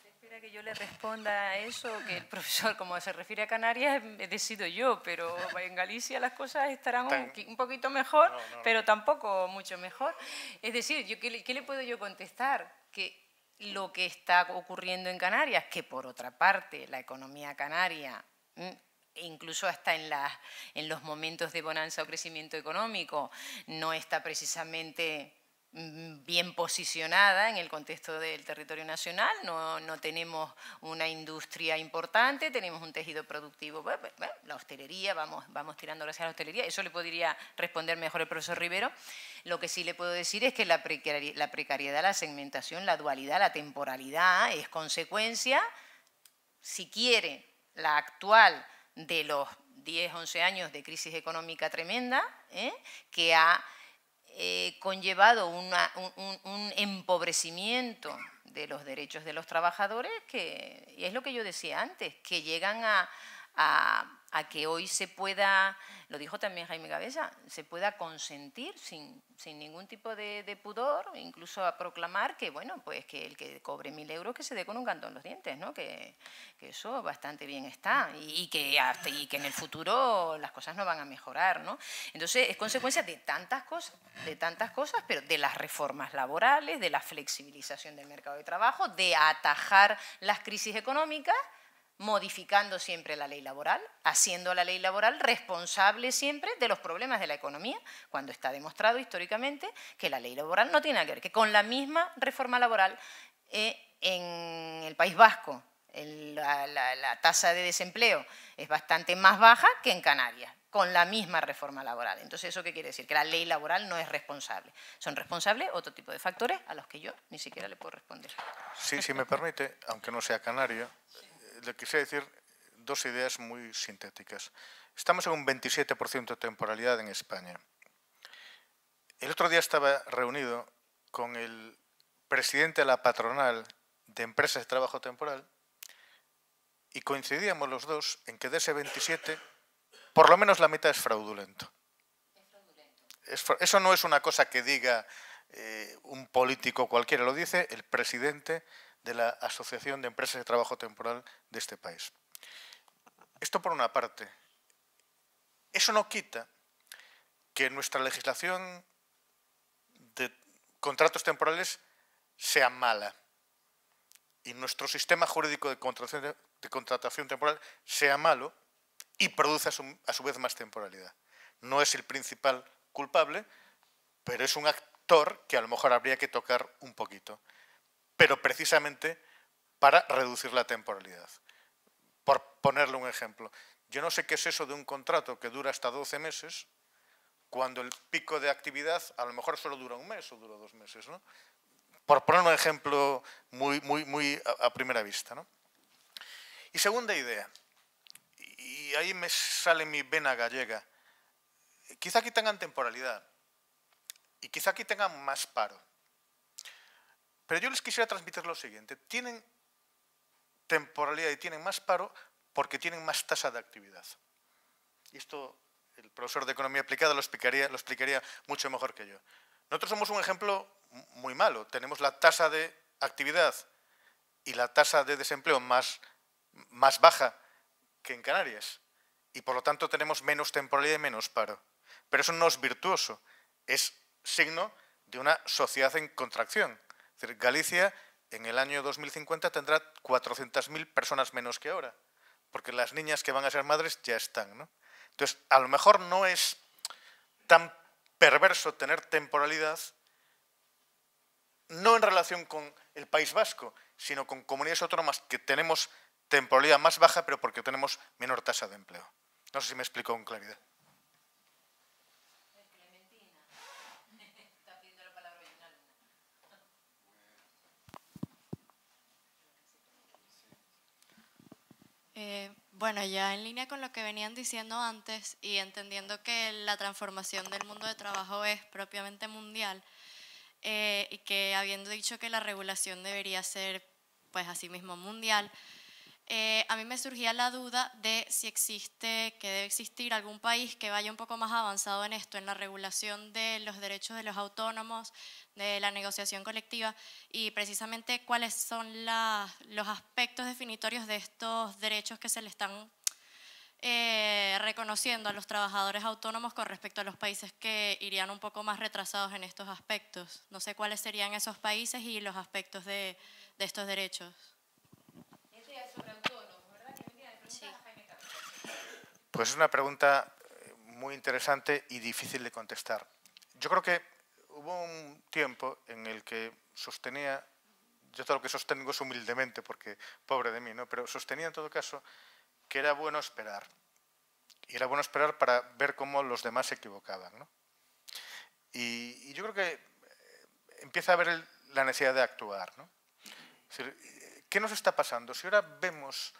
espera que yo le responda a eso? Que el profesor, como se refiere a Canarias, he sido yo, pero en Galicia las cosas estarán un poquito mejor, pero tampoco mucho mejor. Es decir, ¿qué le puedo yo contestar? Que lo que está ocurriendo en Canarias, que por otra parte la economía canaria, incluso hasta en los momentos de bonanza o crecimiento económico, no está precisamente bien posicionada en el contexto del territorio nacional, no tenemos una industria importante, tenemos un tejido productivo, bueno, la hostelería, vamos tirando hacia la hostelería, eso le podría responder mejor el profesor Rivero. Lo que sí le puedo decir es que la precariedad, la segmentación, la dualidad, la temporalidad es consecuencia, si quiere, la actual de los 10, 11 años de crisis económica tremenda, que ha conllevado un empobrecimiento de los derechos de los trabajadores, y es lo que yo decía antes, que llegan a que hoy se pueda, lo dijo también Jaime Gabesa, se pueda consentir sin ningún tipo de pudor, incluso a proclamar que, bueno, pues que el que cobre 1.000 euros que se dé con un canto en los dientes, ¿no? Que eso bastante bien está y que en el futuro las cosas no van a mejorar, ¿no? Entonces es consecuencia de tantas cosas, pero de las reformas laborales, de la flexibilización del mercado de trabajo, de atajar las crisis económicas, modificando siempre la ley laboral, haciendo la ley laboral responsable siempre de los problemas de la economía, cuando está demostrado históricamente que la ley laboral no tiene nada que ver, que con la misma reforma laboral en el País Vasco la tasa de desempleo es bastante más baja que en Canarias, con la misma reforma laboral. Entonces, ¿eso qué quiere decir? Que la ley laboral no es responsable. Son responsables otro tipo de factores a los que yo ni siquiera le puedo responder. Sí, si me permite, aunque no sea canario, le quisiera decir dos ideas muy sintéticas. Estamos en un 27% de temporalidad en España. El otro día estaba reunido con el presidente de la patronal de empresas de trabajo temporal y coincidíamos los dos en que de ese 27, por lo menos la mitad es fraudulento. Eso no es una cosa que diga un político cualquiera, lo dice el presidente de la Asociación de Empresas de Trabajo Temporal de este país. Esto por una parte. Eso no quita que nuestra legislación de contratos temporales sea mala y nuestro sistema jurídico de contratación temporal sea malo y produce a su vez más temporalidad. No es el principal culpable, pero es un actor que a lo mejor habría que tocar un poquito, pero precisamente para reducir la temporalidad. Por ponerle un ejemplo, yo no sé qué es eso de un contrato que dura hasta 12 meses, cuando el pico de actividad a lo mejor solo dura un mes o dura 2 meses, ¿no? Por poner un ejemplo muy a primera vista, ¿no? Y segunda idea, y ahí me sale mi vena gallega, quizá aquí tengan temporalidad y quizá aquí tengan más paro. Pero yo les quisiera transmitir lo siguiente, tienen temporalidad y tienen más paro porque tienen más tasa de actividad. Y esto el profesor de Economía Aplicada lo explicaría mucho mejor que yo. Nosotros somos un ejemplo muy malo. Tenemos la tasa de actividad y la tasa de desempleo más baja que en Canarias. Y por lo tanto tenemos menos temporalidad y menos paro. Pero eso no es virtuoso. Es signo de una sociedad en contracción. Es decir, Galicia en el año 2050 tendrá 400.000 personas menos que ahora. Porque las niñas que van a ser madres ya están, ¿no? Entonces, a lo mejor no es tan perverso tener temporalidad, no en relación con el País Vasco, sino con comunidades autónomas que tenemos temporalidad más baja, pero porque tenemos menor tasa de empleo. No sé si me explico con claridad. Bueno, ya en línea con lo que venían diciendo antes y entendiendo que la transformación del mundo de trabajo es propiamente mundial y que habiendo dicho que la regulación debería ser pues asimismo mundial, a mí me surgía la duda de si existe, que debe existir algún país que vaya un poco más avanzado en esto, en la regulación de los derechos de los autónomos, de la negociación colectiva y precisamente cuáles son los aspectos definitorios de estos derechos que se le están reconociendo a los trabajadores autónomos con respecto a los países que irían un poco más retrasados en estos aspectos. No sé cuáles serían esos países y los aspectos de estos derechos. Pues es una pregunta muy interesante y difícil de contestar. Yo creo que hubo un tiempo en el que sostenía, yo todo lo que sostengo es humildemente porque pobre de mí, ¿no? Pero sostenía en todo caso que era bueno esperar. Y era bueno esperar para ver cómo los demás se equivocaban, ¿no? Y yo creo que empieza a haber la necesidad de actuar, ¿no? Es decir, ¿qué nos está pasando? Si ahora vemos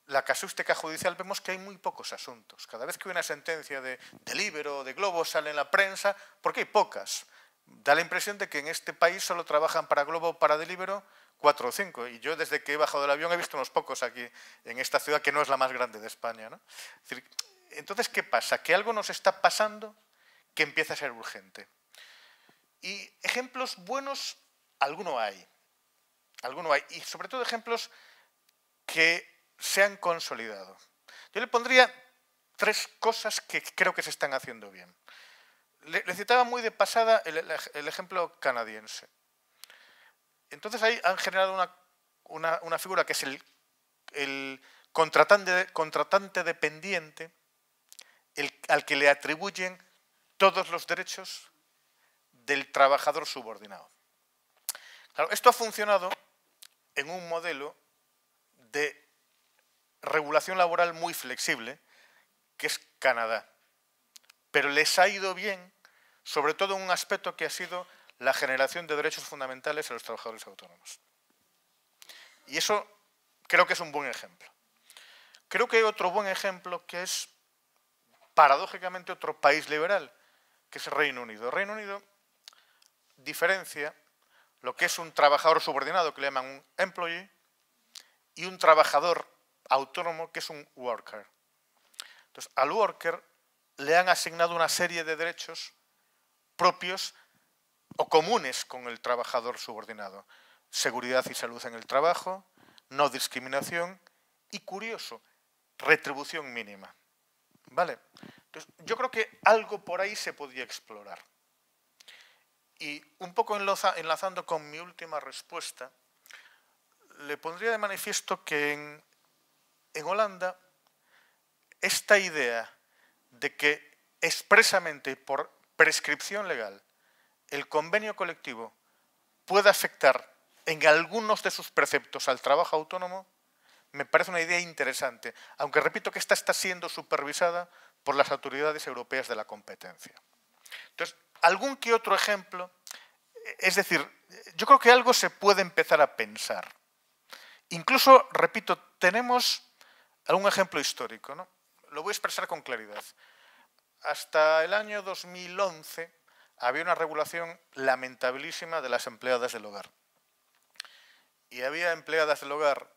la casuística judicial, vemos que hay muy pocos asuntos. Cada vez que hay una sentencia de Libero o de Globo sale en la prensa, porque hay pocas. Da la impresión de que en este país solo trabajan para Globo o para Libero 4 o 5. Y yo desde que he bajado del avión he visto unos pocos aquí en esta ciudad que no es la más grande de España, ¿no? Es decir, entonces, ¿qué pasa? Que algo nos está pasando que empieza a ser urgente. Y ejemplos buenos, alguno hay. Y sobre todo ejemplos que se han consolidado. Yo le pondría 3 cosas que creo que se están haciendo bien. Le citaba muy de pasada el ejemplo canadiense. Entonces ahí han generado una figura que es el contratante dependiente al que le atribuyen todos los derechos del trabajador subordinado. Claro, esto ha funcionado en un modelo de regulación laboral muy flexible, que es Canadá. Pero les ha ido bien, sobre todo en un aspecto que ha sido la generación de derechos fundamentales a los trabajadores autónomos. Y eso creo que es un buen ejemplo. Creo que hay otro buen ejemplo que es, paradójicamente, otro país liberal, que es el Reino Unido. El Reino Unido diferencia lo que es un trabajador subordinado, que le llaman un employee, y un trabajador autónomo, que es un worker. Entonces, al worker le han asignado una serie de derechos propios o comunes con el trabajador subordinado. Seguridad y salud en el trabajo, no discriminación y, curioso, retribución mínima. ¿Vale? Entonces, yo creo que algo por ahí se podía explorar. Y un poco enlazando con mi última respuesta, le pondría de manifiesto que en Holanda esta idea de que expresamente por prescripción legal el convenio colectivo pueda afectar en algunos de sus preceptos al trabajo autónomo me parece una idea interesante, aunque repito que esta está siendo supervisada por las autoridades europeas de la competencia. Entonces, algún que otro ejemplo, es decir, yo creo que algo se puede empezar a pensar. Incluso, repito, tenemos algún ejemplo histórico, ¿no? Lo voy a expresar con claridad. Hasta el año 2011 había una regulación lamentabilísima de las empleadas del hogar. Y había empleadas del hogar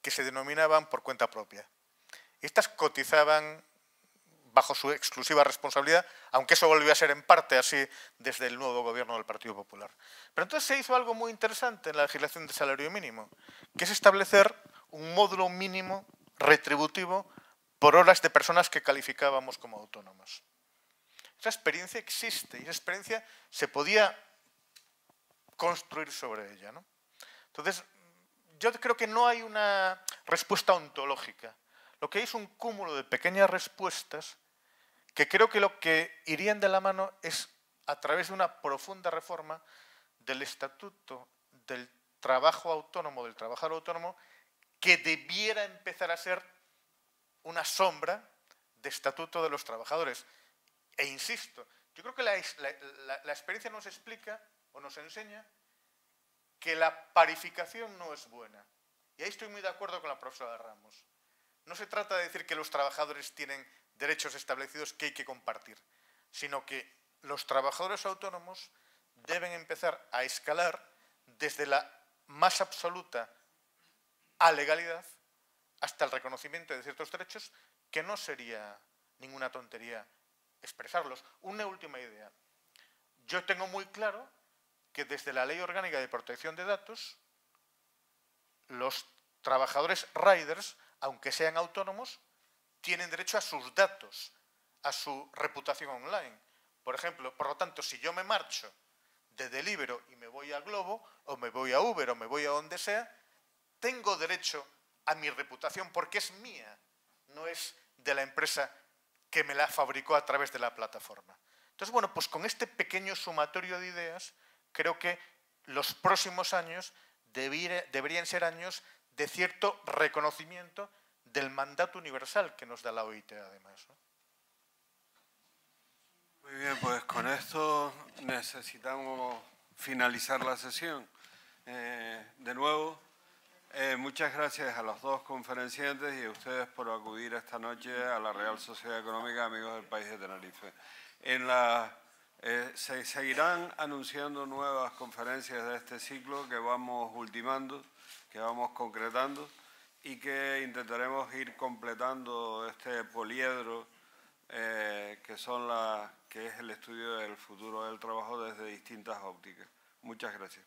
que se denominaban por cuenta propia. Y estas cotizaban bajo su exclusiva responsabilidad, aunque eso volvió a ser en parte así desde el nuevo gobierno del Partido Popular. Pero entonces se hizo algo muy interesante en la legislación de salario mínimo, que es establecer un módulo mínimo retributivo por horas de personas que calificábamos como autónomas. Esa experiencia existe y esa experiencia se podía construir sobre ella, ¿no? Entonces, yo creo que no hay una respuesta ontológica. Lo que hay es un cúmulo de pequeñas respuestas que creo que lo que irían de la mano es a través de una profunda reforma del estatuto del trabajo autónomo, del trabajador autónomo, que debiera empezar a ser una sombra de estatuto de los trabajadores. E insisto, yo creo que la experiencia nos explica o nos enseña que la parificación no es buena. Y ahí estoy muy de acuerdo con la profesora Ramos. No se trata de decir que los trabajadores tienen derechos establecidos que hay que compartir, sino que los trabajadores autónomos deben empezar a escalar desde la más absoluta alegalidad hasta el reconocimiento de ciertos derechos, que no sería ninguna tontería expresarlos. Una última idea. Yo tengo muy claro que desde la Ley Orgánica de Protección de Datos, los trabajadores riders, aunque sean autónomos, tienen derecho a sus datos, a su reputación online. Por ejemplo, por lo tanto, si yo me marcho de Deliveroo y me voy a Globo, o me voy a Uber, o me voy a donde sea, tengo derecho a mi reputación porque es mía, no es de la empresa que me la fabricó a través de la plataforma. Entonces, bueno, pues con este pequeño sumatorio de ideas, creo que los próximos años deberían ser años de cierto reconocimiento del mandato universal que nos da la OIT, además, ¿no? Muy bien, pues con esto necesitamos finalizar la sesión. De nuevo, muchas gracias a los dos conferenciantes y a ustedes por acudir esta noche a la Real Sociedad Económica Amigos del País de Tenerife. Se seguirán anunciando nuevas conferencias de este ciclo que vamos ultimando, que vamos concretando y que intentaremos ir completando este poliedro que es el estudio del futuro del trabajo desde distintas ópticas. Muchas gracias.